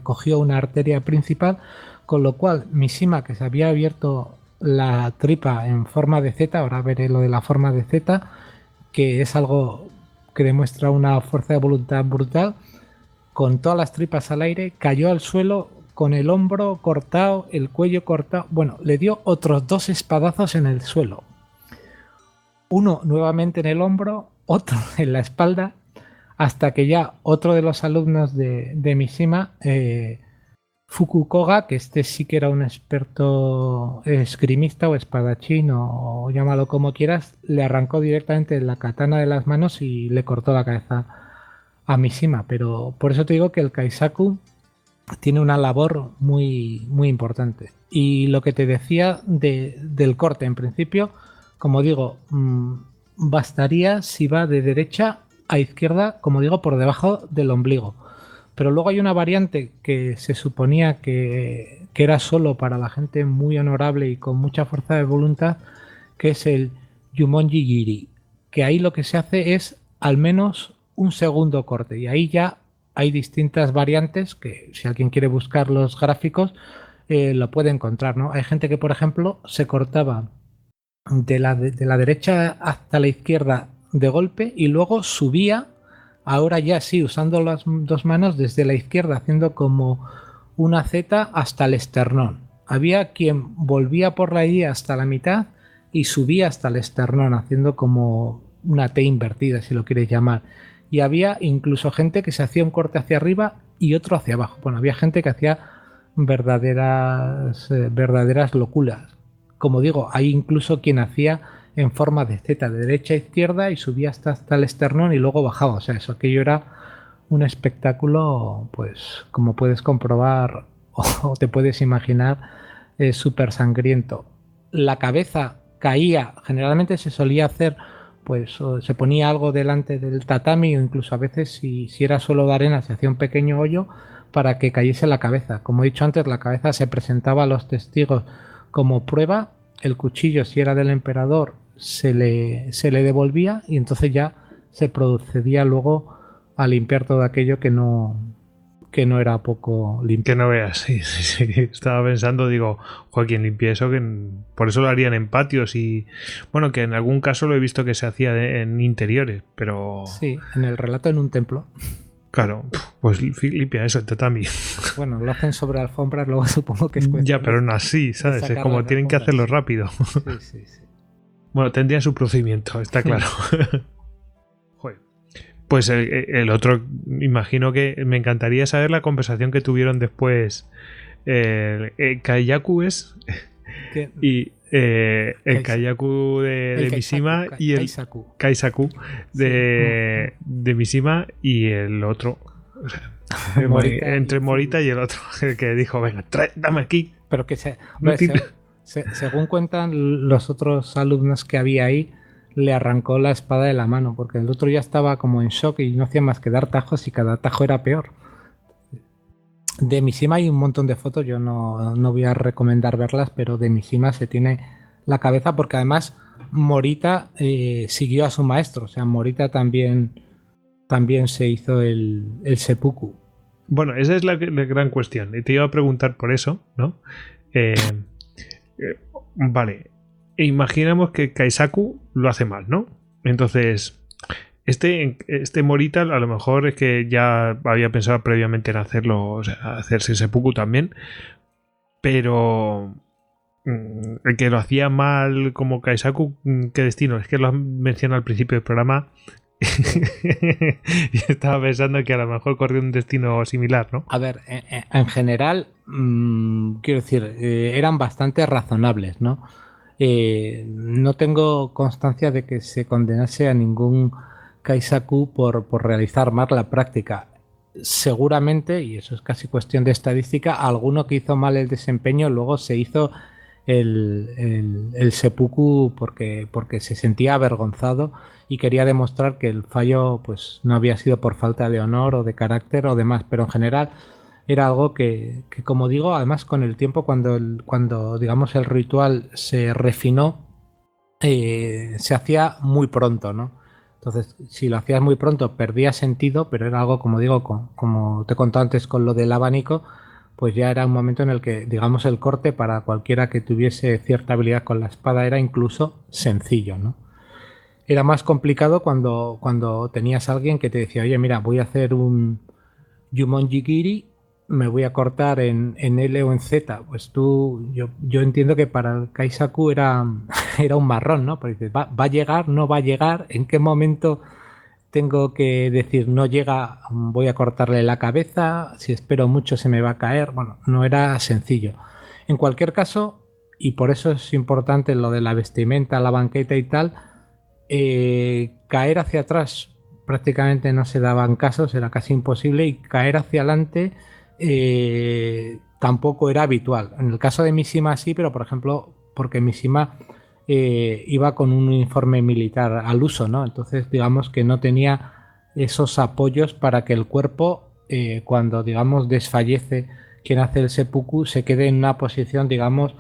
cogió una arteria principal, con lo cual Mishima, que se había abierto la tripa en forma de Z, ahora veré lo de la forma de Z, que es algo que demuestra una fuerza de voluntad brutal, con todas las tripas al aire, cayó al suelo con el hombro cortado, el cuello cortado, bueno, le dio otros 2 espadazos en el suelo. Uno nuevamente en el hombro, otro en la espalda, hasta que ya otro de los alumnos de Mishima, Fukukoga, que este sí que era un experto esgrimista o espadachín o llámalo como quieras, le arrancó directamente la katana de las manos y le cortó la cabeza a Mishima. Pero por eso te digo que el Kaisaku tiene una labor muy, muy importante. Y lo que te decía del corte, en principio, como digo, bastaría si va de derecha a izquierda, como digo, por debajo del ombligo. Pero luego hay una variante que se suponía que era solo para la gente muy honorable y con mucha fuerza de voluntad, que es el Yumonji Giri, que ahí lo que se hace es al menos un segundo corte. Y ahí ya hay distintas variantes que si alguien quiere buscar los gráficos lo puede encontrar, ¿no? Hay gente que, por ejemplo, se cortaba de la derecha hasta la izquierda de golpe y luego subía. Ahora ya sí, usando las 2 manos desde la izquierda, haciendo como una Z hasta el esternón. Había quien volvía por ahí hasta la mitad y subía hasta el esternón, haciendo como una T invertida, si lo quieres llamar. Y había incluso gente que se hacía un corte hacia arriba y otro hacia abajo. Bueno, había gente que hacía verdaderas locuras. Como digo, hay incluso quien hacía en forma de Z, de derecha a izquierda, y subía hasta el esternón y luego bajaba. O sea, eso, aquello era un espectáculo, pues como puedes comprobar o te puedes imaginar, súper sangriento. La cabeza caía, generalmente se solía hacer, pues se ponía algo delante del tatami, o incluso a veces si era suelo de arena se hacía un pequeño hoyo para que cayese la cabeza. Como he dicho antes, la cabeza se presentaba a los testigos como prueba, el cuchillo, si era del emperador, se le devolvía y entonces ya se procedía luego a limpiar todo aquello que no era poco limpio. Que no veas, sí. Estaba pensando, digo, Joaquín, limpia eso, que por eso lo harían en patios y, bueno, que en algún caso lo he visto que se hacía en interiores, pero... Sí, en el relato en un templo. Claro, pues limpia eso, el tatami. Bueno, lo hacen sobre alfombras, luego supongo que es cuestión. Ya, pero no así, ¿sabes? Es como tienen que hacerlo rápido. Sí. Bueno, tendría su procedimiento, está claro. Joder. Pues el otro, imagino que me encantaría saber la conversación que tuvieron después. Kaiyaku es. Y el Kaiyaku de Mishima y el Kaisaku de Mishima y el otro. O sea, entre Morita y el otro, el que dijo, venga, dame aquí. Pero que según cuentan los otros alumnos que había ahí, le arrancó la espada de la mano, porque el otro ya estaba como en shock y no hacía más que dar tajos y cada tajo era peor. De Mishima hay un montón de fotos, yo no voy a recomendar verlas, pero de Mishima se tiene la cabeza, porque además Morita siguió a su maestro, o sea, Morita también se hizo el seppuku. Bueno, esa es la gran cuestión, y te iba a preguntar por eso, ¿no? Vale. Imaginamos que Kaisaku lo hace mal, ¿no? Entonces, este Morita a lo mejor es que ya había pensado previamente en hacerlo, o sea, hacerse seppuku también, pero el que lo hacía mal como Kaisaku, ¿qué destino? Es que lo han mencionado al principio del programa y estaba pensando que a lo mejor corrió un destino similar, ¿no? A ver, en general, quiero decir, eran bastante razonables, ¿no? No tengo constancia de que se condenase a ningún Kaisaku por realizar mal la práctica. Seguramente, y eso es casi cuestión de estadística, alguno que hizo mal el desempeño luego se hizo el seppuku porque se sentía avergonzado y quería demostrar que el fallo pues no había sido por falta de honor o de carácter o demás, pero en general era algo que como digo, además con el tiempo cuando digamos el ritual se refinó, se hacía muy pronto, ¿no? Entonces, si lo hacías muy pronto perdía sentido, pero era algo, como digo, como te conté antes con lo del abanico, pues ya era un momento en el que, digamos, el corte para cualquiera que tuviese cierta habilidad con la espada era incluso sencillo, ¿no? Era más complicado cuando tenías a alguien que te decía, oye, mira, voy a hacer un Yumonjigiri, me voy a cortar en L o en Z. Pues yo entiendo que para el Kaisaku era un marrón, ¿no? Porque dices, ¿va a llegar? ¿No va a llegar? ¿En qué momento tengo que decir no llega, voy a cortarle la cabeza? Si espero mucho se me va a caer. Bueno, no era sencillo. En cualquier caso, y por eso es importante lo de la vestimenta, la banqueta y tal, caer hacia atrás prácticamente no se daban casos, era casi imposible, y caer hacia adelante tampoco era habitual. En el caso de Mishima sí, pero por ejemplo, porque Mishima iba con un uniforme militar al uso, ¿no? Entonces digamos que no tenía esos apoyos para que el cuerpo, cuando digamos desfallece quien hace el seppuku, se quede en una posición, digamos,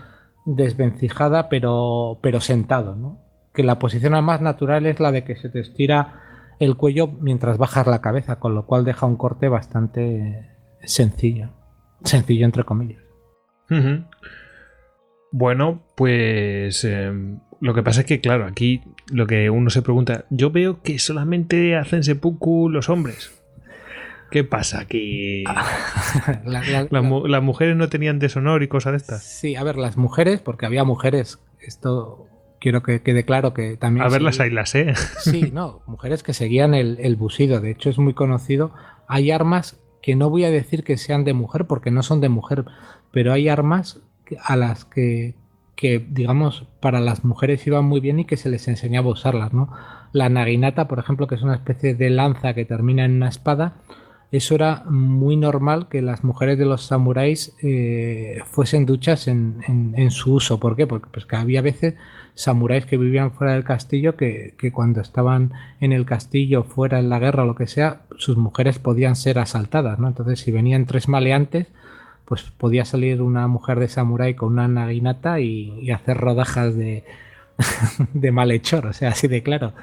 desvencijada, pero sentado, ¿no? Que la posición más natural es la de que se te estira el cuello mientras bajas la cabeza, con lo cual deja un corte bastante sencillo entre comillas. Uh-huh. Bueno, pues lo que pasa es que, claro, aquí lo que uno se pregunta, yo veo que solamente hacen seppuku los hombres. ¿Qué pasa aquí? Las mujeres no tenían deshonor y cosas de estas. Sí, a ver, las mujeres, porque había mujeres, esto quiero que quede claro que también... A ver las ailas, ¿eh? Sí, no, mujeres que seguían el busido, de hecho es muy conocido. Hay armas que no voy a decir que sean de mujer porque no son de mujer, pero hay armas a las que digamos para las mujeres iban muy bien y que se les enseñaba a usarlas, ¿no? La naginata, por ejemplo, que es una especie de lanza que termina en una espada, eso era muy normal que las mujeres de los samuráis fuesen duchas en su uso. ¿Por qué? Porque pues, que había veces samuráis que vivían fuera del castillo que cuando estaban en el castillo, fuera en la guerra o lo que sea, sus mujeres podían ser asaltadas, ¿no? Entonces, si venían tres maleantes, pues podía salir una mujer de samurái con una naginata y hacer rodajas de malhechor, o sea, así de claro.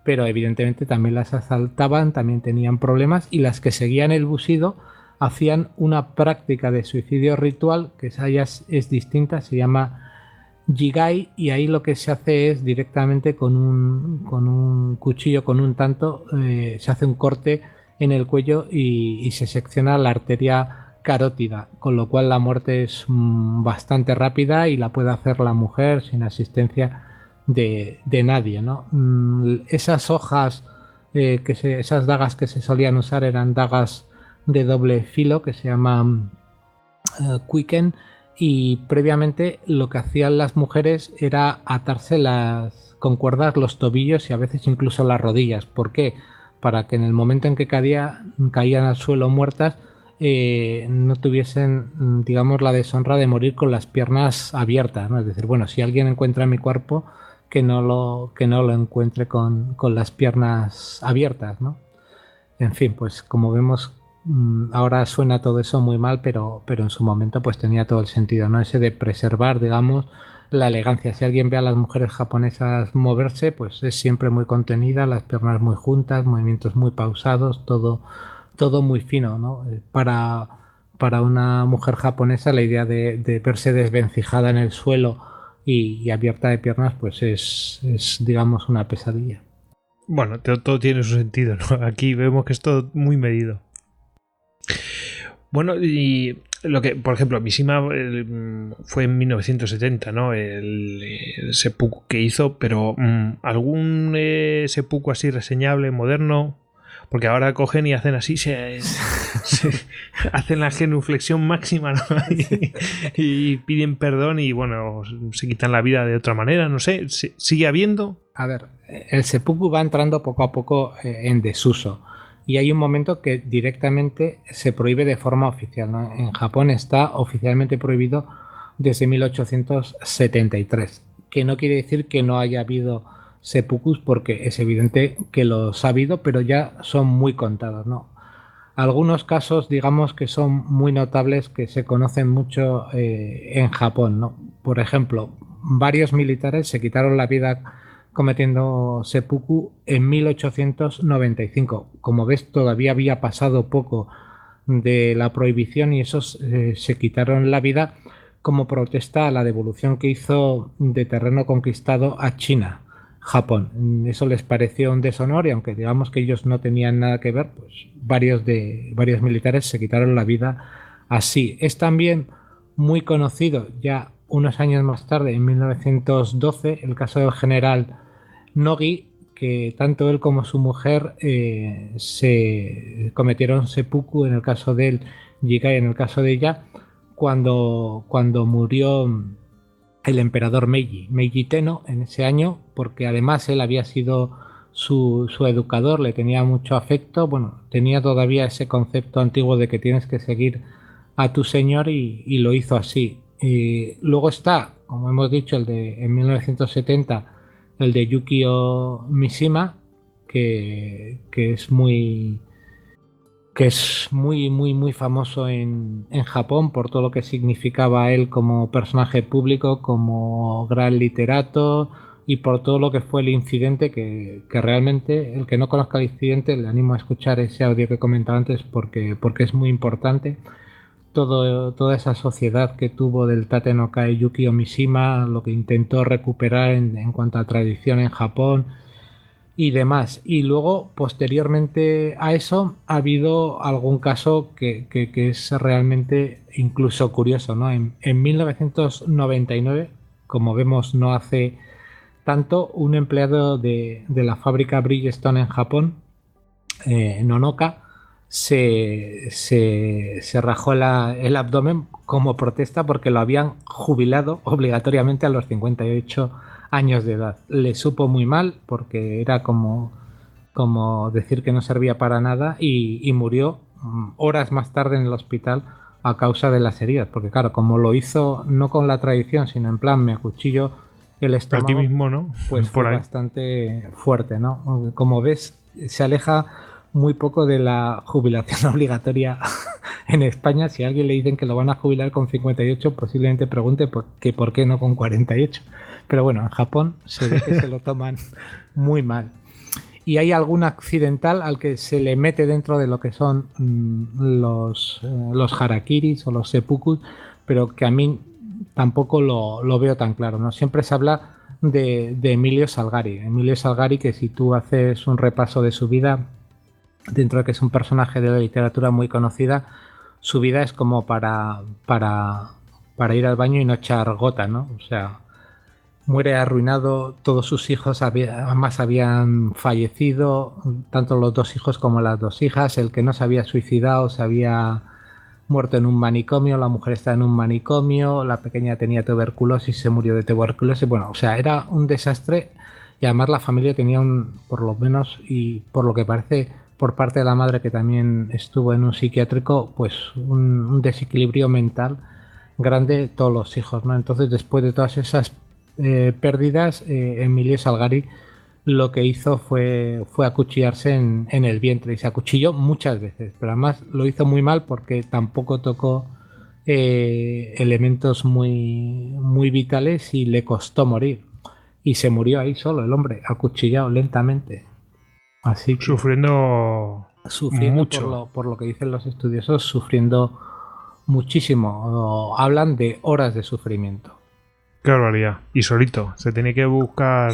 Pero evidentemente también las asaltaban, también tenían problemas, y las que seguían el busido hacían una práctica de suicidio ritual que esa ya es distinta, se llama Jigai, y ahí lo que se hace es directamente con un cuchillo, con un tanto, se hace un corte en el cuello y se secciona la arteria carótida, con lo cual la muerte es bastante rápida y la puede hacer la mujer sin asistencia de nadie, ¿no? Esas hojas, esas dagas que se solían usar eran dagas de doble filo que se llaman quiken, y previamente lo que hacían las mujeres era atárselas con cuerdas los tobillos y a veces incluso las rodillas. ¿Por qué? Para que en el momento en que caían al suelo muertas, no tuviesen, digamos, la deshonra de morir con las piernas abiertas, ¿no? Es decir, bueno, si alguien encuentra mi cuerpo, que no lo encuentre con las piernas abiertas, ¿no? En fin, pues como vemos, ahora suena todo eso muy mal, pero en su momento pues tenía todo el sentido, ¿no? Ese de preservar, digamos, la elegancia. Si alguien ve a las mujeres japonesas moverse, pues es siempre muy contenida, las piernas muy juntas, movimientos muy pausados, todo muy fino, ¿no? Para para una mujer japonesa la idea de verse desvencijada en el suelo y abierta de piernas, pues es, digamos, una pesadilla. Bueno, todo tiene su sentido, ¿no? Aquí vemos que es todo muy medido. Bueno, y lo que, por ejemplo, Mishima fue en 1970, ¿no? El seppuku que hizo, pero ¿algún seppuku así reseñable, moderno? Porque ahora cogen y hacen así, se hacen la genuflexión máxima, ¿no? y piden perdón y, bueno, se quitan la vida de otra manera, no sé. ¿Sigue habiendo? A ver, el seppuku va entrando poco a poco en desuso. Y hay un momento que directamente se prohíbe de forma oficial, ¿no? En Japón está oficialmente prohibido desde 1873, que no quiere decir que no haya habido seppukus, porque es evidente que los ha habido, pero ya son muy contados, ¿no? Algunos casos, digamos, que son muy notables, que se conocen mucho en Japón, ¿no? Por ejemplo, varios militares se quitaron la vida cometiendo seppuku en 1895. Como ves, todavía había pasado poco de la prohibición y esos se quitaron la vida como protesta a la devolución que hizo de terreno conquistado a China, Japón. Eso les pareció un deshonor y aunque digamos que ellos no tenían nada que ver, pues varios militares se quitaron la vida así. Es también muy conocido ya unos años más tarde, en 1912, el caso del general Nogi, que tanto él como su mujer se cometieron seppuku, en el caso de él, Jigai en el caso de ella, cuando murió el emperador Meiji Tenno en ese año, porque además él había sido su educador, le tenía mucho afecto, bueno, tenía todavía ese concepto antiguo de que tienes que seguir a tu señor y lo hizo así. Luego está, como hemos dicho, el de en 1970, el de Yukio Mishima, que es muy muy famoso en Japón por todo lo que significaba él como personaje público, como gran literato y por todo lo que fue el incidente, que realmente el que no conozca el incidente le animo a escuchar ese audio que comentaba antes porque es muy importante. Toda esa sociedad que tuvo del Tate no Kai Yukio Mishima, lo que intentó recuperar en cuanto a tradición en Japón y demás. Y luego, posteriormente a eso, ha habido algún caso que es realmente incluso curioso, ¿no? En 1999, como vemos no hace tanto, un empleado de la fábrica Bridgestone en Japón, Nonoka, se rajó el abdomen como protesta porque lo habían jubilado obligatoriamente a los 58 años de edad. Le supo muy mal porque era como decir que no servía para nada y murió horas más tarde en el hospital a causa de las heridas, porque claro, como lo hizo no con la tradición, sino en plan me acuchillo el estómago, a ti mismo, ¿no? Pues fue bastante fuerte, ¿no? Como ves, se aleja muy poco de la jubilación obligatoria en España. Si a alguien le dicen que lo van a jubilar con 58, posiblemente pregunte por qué no con 48. Pero bueno, en Japón se ve que se lo toman muy mal. Y hay algún accidental al que se le mete dentro de lo que son los harakiris o los seppuku, pero que a mí tampoco lo veo tan claro, ¿no? Siempre se habla de Emilio Salgari. Emilio Salgari, que si tú haces un repaso de su vida, dentro de que es un personaje de la literatura muy conocida, su vida es como para ir al baño y no echar gota, ¿no? O sea, muere arruinado, todos sus hijos además habían fallecido, tanto los dos hijos como las dos hijas, el que no se había suicidado se había muerto en un manicomio, la mujer está en un manicomio, la pequeña tenía tuberculosis, se murió de tuberculosis, bueno, o sea, era un desastre y además la familia tenía por lo menos, y por lo que parece por parte de la madre que también estuvo en un psiquiátrico, pues un desequilibrio mental grande todos los hijos, ¿no? Entonces, después de todas esas pérdidas, Emilio Salgari lo que hizo fue acuchillarse en el vientre y se acuchilló muchas veces, pero además lo hizo muy mal porque tampoco tocó elementos muy vitales y le costó morir y se murió ahí solo el hombre, acuchillado lentamente. Así que, sufriendo mucho. por lo que dicen los estudiosos, sufriendo muchísimo. Hablan de horas de sufrimiento. Qué barbaridad. Y solito. Se tiene que buscar.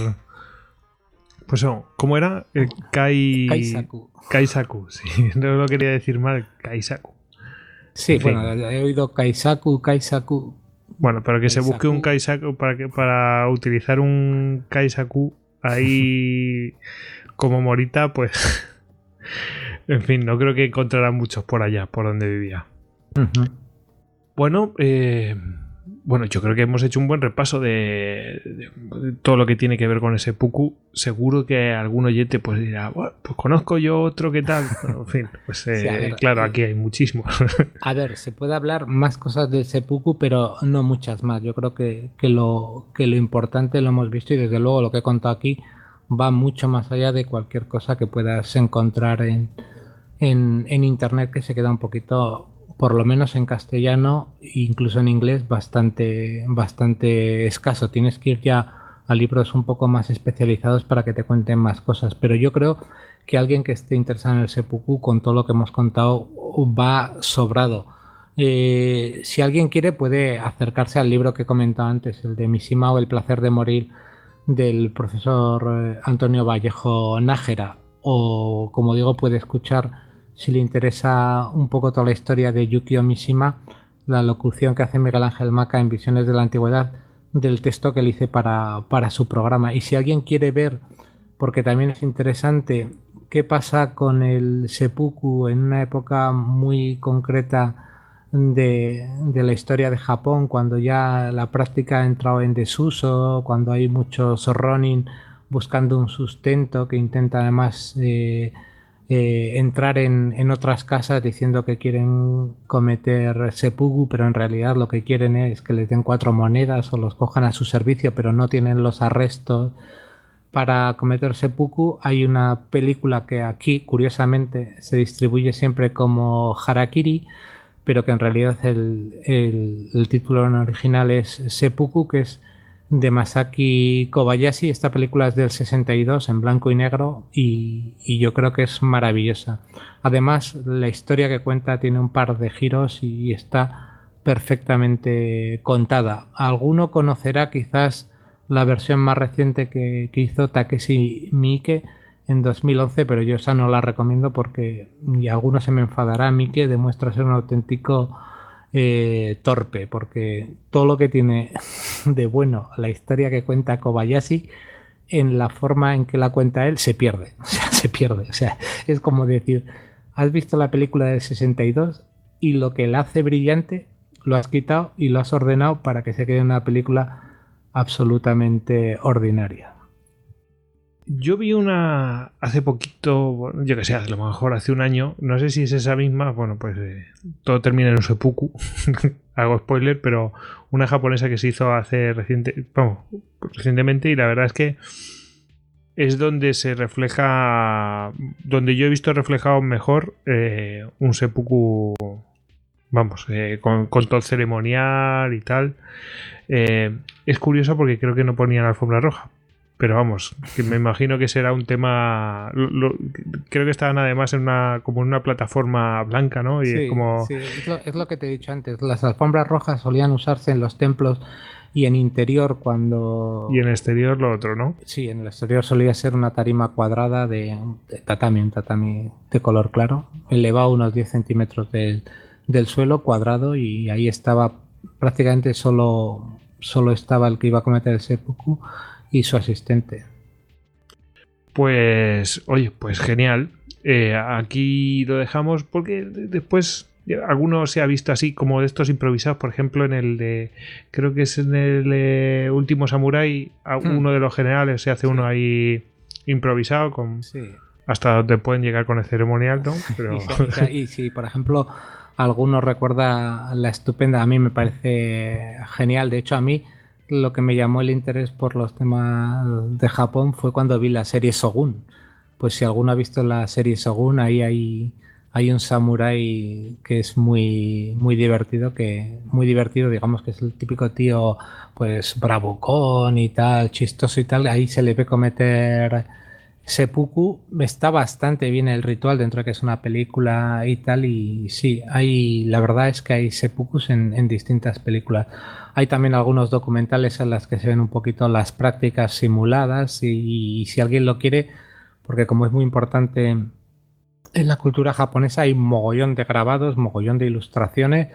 Pues no, ¿cómo era? Kaisaku. Kaisaku, sí. No lo quería decir mal. Kaisaku. Sí, En fin. bueno, he oído Kaisaku. Bueno, pero que se busque Kaisaku. un Kaisaku para utilizar un Kaisaku ahí como Morita, pues. En fin, no creo que encontrarán muchos por allá, por donde vivía. Ujú. Bueno, bueno, yo creo que hemos hecho un buen repaso de todo lo que tiene que ver con ese seppuku. Seguro que algún oyente pues dirá, "Bueno, pues conozco yo otro que tal". Bueno, en fin, pues Sí, a ver, claro, aquí hay muchísimos. A ver, se puede hablar más cosas del seppuku, pero no muchas más. Yo creo que lo importante lo hemos visto y desde luego lo que he contado aquí va mucho más allá de cualquier cosa que puedas encontrar en internet, que se queda un poquito, por lo menos en castellano, incluso en inglés, bastante escaso. Tienes que ir ya a libros un poco más especializados para que te cuenten más cosas. Pero yo creo que alguien que esté interesado en el seppuku, con todo lo que hemos contado, va sobrado. Si alguien quiere, puede acercarse al libro que he comentado antes, el de Mishima o El placer de morir, del profesor Antonio Vallejo Nájera, o como digo, puede escuchar, si le interesa un poco toda la historia de Yukio Mishima, la locución que hace Miguel Ángel Maca en Visiones de la Antigüedad del texto que le hice para su programa. Y si alguien quiere ver, porque también es interesante, qué pasa con el seppuku en una época muy concreta de la historia de Japón, cuando ya la práctica ha entrado en desuso, cuando hay muchos ronin buscando un sustento, que intenta además entrar en otras casas diciendo que quieren cometer seppuku, pero en realidad lo que quieren es que les den 4 monedas o los cojan a su servicio, pero no tienen los arrestos para cometer seppuku. Hay una película que aquí, curiosamente, se distribuye siempre como Harakiri, pero que en realidad el título en original es Seppuku, que es de Masaki Kobayashi. Esta película es del 62, en blanco y negro, y yo creo que es maravillosa. Además, la historia que cuenta tiene un par de giros y está perfectamente contada. Alguno conocerá quizás la versión más reciente que hizo Takeshi Miike en 2011, pero yo esa no la recomiendo porque, y alguno se me enfadará, Miike demuestra ser un auténtico torpe, porque todo lo que tiene de bueno la historia que cuenta Kobayashi, en la forma en que la cuenta él, se pierde. O sea, se pierde. O sea, es como decir, has visto la película del 62 y lo que la hace brillante lo has quitado y lo has ordenado para que se quede una película absolutamente ordinaria. Yo vi una hace poquito, bueno, yo que sé, a lo mejor hace un año, no sé si es esa misma, bueno, pues todo termina en un seppuku, hago spoiler, pero una japonesa que se hizo hace recientemente, y la verdad es que es donde se refleja, donde yo he visto reflejado mejor un seppuku, vamos, con todo el ceremonial y tal. Es curioso porque creo que no ponían alfombra roja. Pero vamos, que me imagino que será un tema. Creo que estaban además en como en una plataforma blanca, ¿no? Y sí, es como. Sí, es lo que te he dicho antes. Las alfombras rojas solían usarse en los templos y en interior cuando. Y en exterior lo otro, ¿no? Sí, en el exterior solía ser una tarima cuadrada de tatami, un tatami de color claro, elevado unos 10 centímetros del suelo, cuadrado, y ahí estaba prácticamente solo estaba el que iba a cometer el seppuku y su asistente. Pues, oye, pues genial. Aquí lo dejamos porque después alguno se ha visto así como de estos improvisados, por ejemplo en el de, creo que es en el Último Samurái, uno de los generales se hace uno ahí improvisado con hasta donde pueden llegar con el ceremonial, ¿no? Pero... y si, por ejemplo, alguno recuerda la estupenda, a mí me parece genial, de hecho a mí lo que me llamó el interés por los temas de Japón fue cuando vi la serie Shogun. Pues si alguno ha visto la serie Shogun, ahí hay un samurái que es muy divertido, digamos que es el típico tío pues bravucón y tal, chistoso y tal. Ahí se le ve cometer seppuku está bastante bien el ritual dentro de que es una película y tal, y sí, la verdad es que hay seppukus en distintas películas. Hay también algunos documentales en las que se ven un poquito las prácticas simuladas y si alguien lo quiere, porque como es muy importante en la cultura japonesa, hay mogollón de grabados, mogollón de ilustraciones.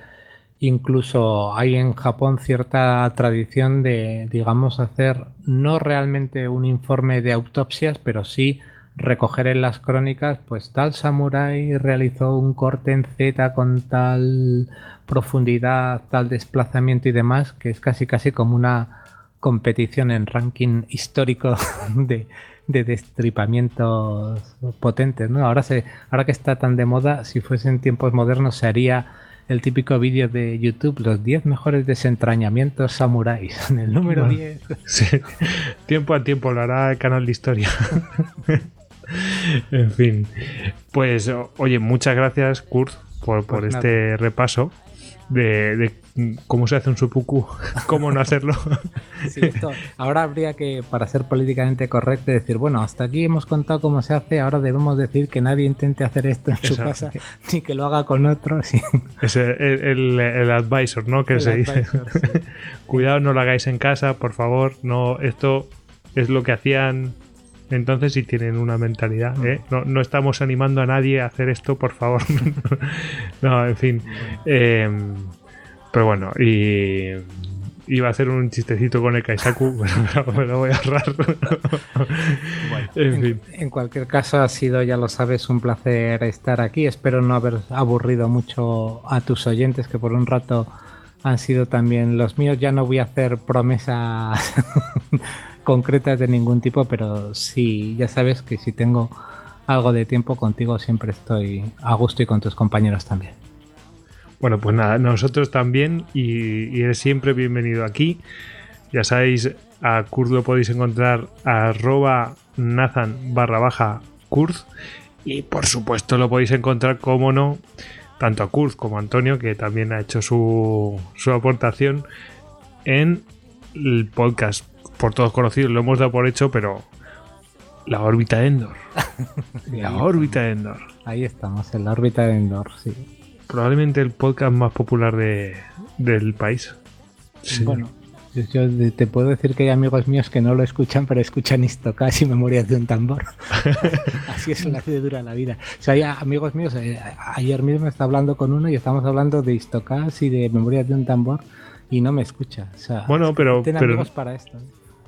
Incluso hay en Japón cierta tradición de, digamos, hacer no realmente un informe de autopsias, pero sí recoger en las crónicas, pues tal samurái realizó un corte en Z con tal profundidad, tal desplazamiento y demás, que es casi como una competición en ranking histórico de destripamientos potentes, ¿no? Ahora que está tan de moda, si fuesen tiempos modernos se haría el típico vídeo de YouTube, los 10 mejores desentrañamientos samuráis, en el número 10. Sí. Tiempo a tiempo lo hará el canal de historia. En fin, pues oye, muchas gracias, Kurt, por este repaso de cómo se hace un seppuku, cómo no hacerlo. Sí, ahora habría que, para ser políticamente correcto, decir, bueno, hasta aquí hemos contado cómo se hace, ahora debemos decir que nadie intente hacer esto en su casa, ni que lo haga con otros. Sí. Es el advisor, ¿no? Que el se advisor, dice. Sí. Cuidado, no lo hagáis en casa, por favor. No, esto es lo que hacían entonces si tienen una mentalidad, ¿eh? No estamos animando a nadie a hacer esto, por favor. No, en fin. Pero bueno, y iba a hacer un chistecito con el Kaisaku, pero me lo voy a ahorrar. Bueno, en cualquier caso, ha sido, ya lo sabes, un placer estar aquí. Espero no haber aburrido mucho a tus oyentes, que por un rato han sido también los míos. Ya no voy a hacer promesas concretas de ningún tipo, pero sí, ya sabes que si tengo algo de tiempo contigo siempre estoy a gusto y con tus compañeros también. Bueno, pues nada, nosotros también y eres siempre bienvenido aquí. Ya sabéis, a Kurt lo podéis encontrar a @Nathan_Kurt y por supuesto lo podéis encontrar, como no, tanto a Kurt como a Antonio, que también ha hecho su aportación en el podcast por todos conocidos, lo hemos dado por hecho, pero la órbita de Endor. La órbita de Endor. Ahí estamos, en la órbita de Endor, sí. Probablemente el podcast más popular del país. Sí. Bueno, yo te puedo decir que hay amigos míos que no lo escuchan, pero escuchan Histocast y Memorias de un tambor. Así es la de dura la vida. O sea, hay amigos míos, ayer mismo estaba hablando con uno y estamos hablando de Histocast y de Memorias de un tambor y no me escucha. O sea, bueno, pero amigos para esto.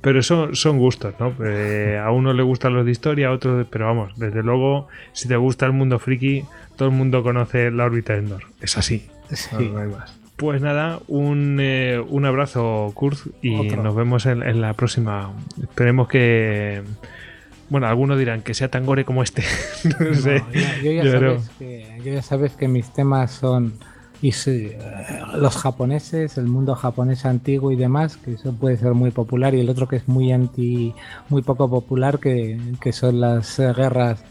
Pero son gustos, ¿no? A uno le gustan los de historia, a otros, pero vamos, desde luego, si te gusta el mundo friki, todo el mundo conoce la órbita de Endor. Es así. Sí. No hay más. Pues nada, un abrazo, Kurt, y nos vemos en la próxima. Esperemos que... Bueno, algunos dirán que sea tan gore como este. No sé. Yo ya sabes que mis temas son... Y sí, los japoneses, el mundo japonés antiguo y demás, que eso puede ser muy popular, y el otro que es muy poco popular, que son las guerras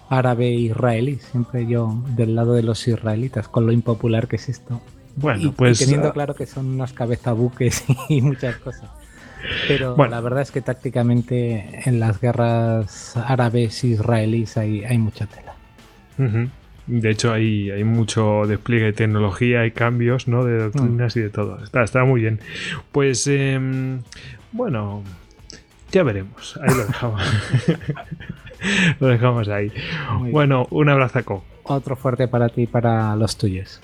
árabe-israelí. Siempre yo del lado de los israelitas, con lo impopular que es esto. Bueno, pues... Y teniendo claro que son unos cabezabuques y muchas cosas. Pero bueno, la verdad es que tácticamente en las guerras árabes-israelíes hay mucha tela. Uh-huh. De hecho, hay mucho despliegue de tecnología y cambios, ¿no? De doctrinas y de todo. Está muy bien. Pues, bueno, ya veremos. Ahí lo dejamos. Lo dejamos ahí. Bueno, un abrazo. Otro fuerte para ti y para los tuyos.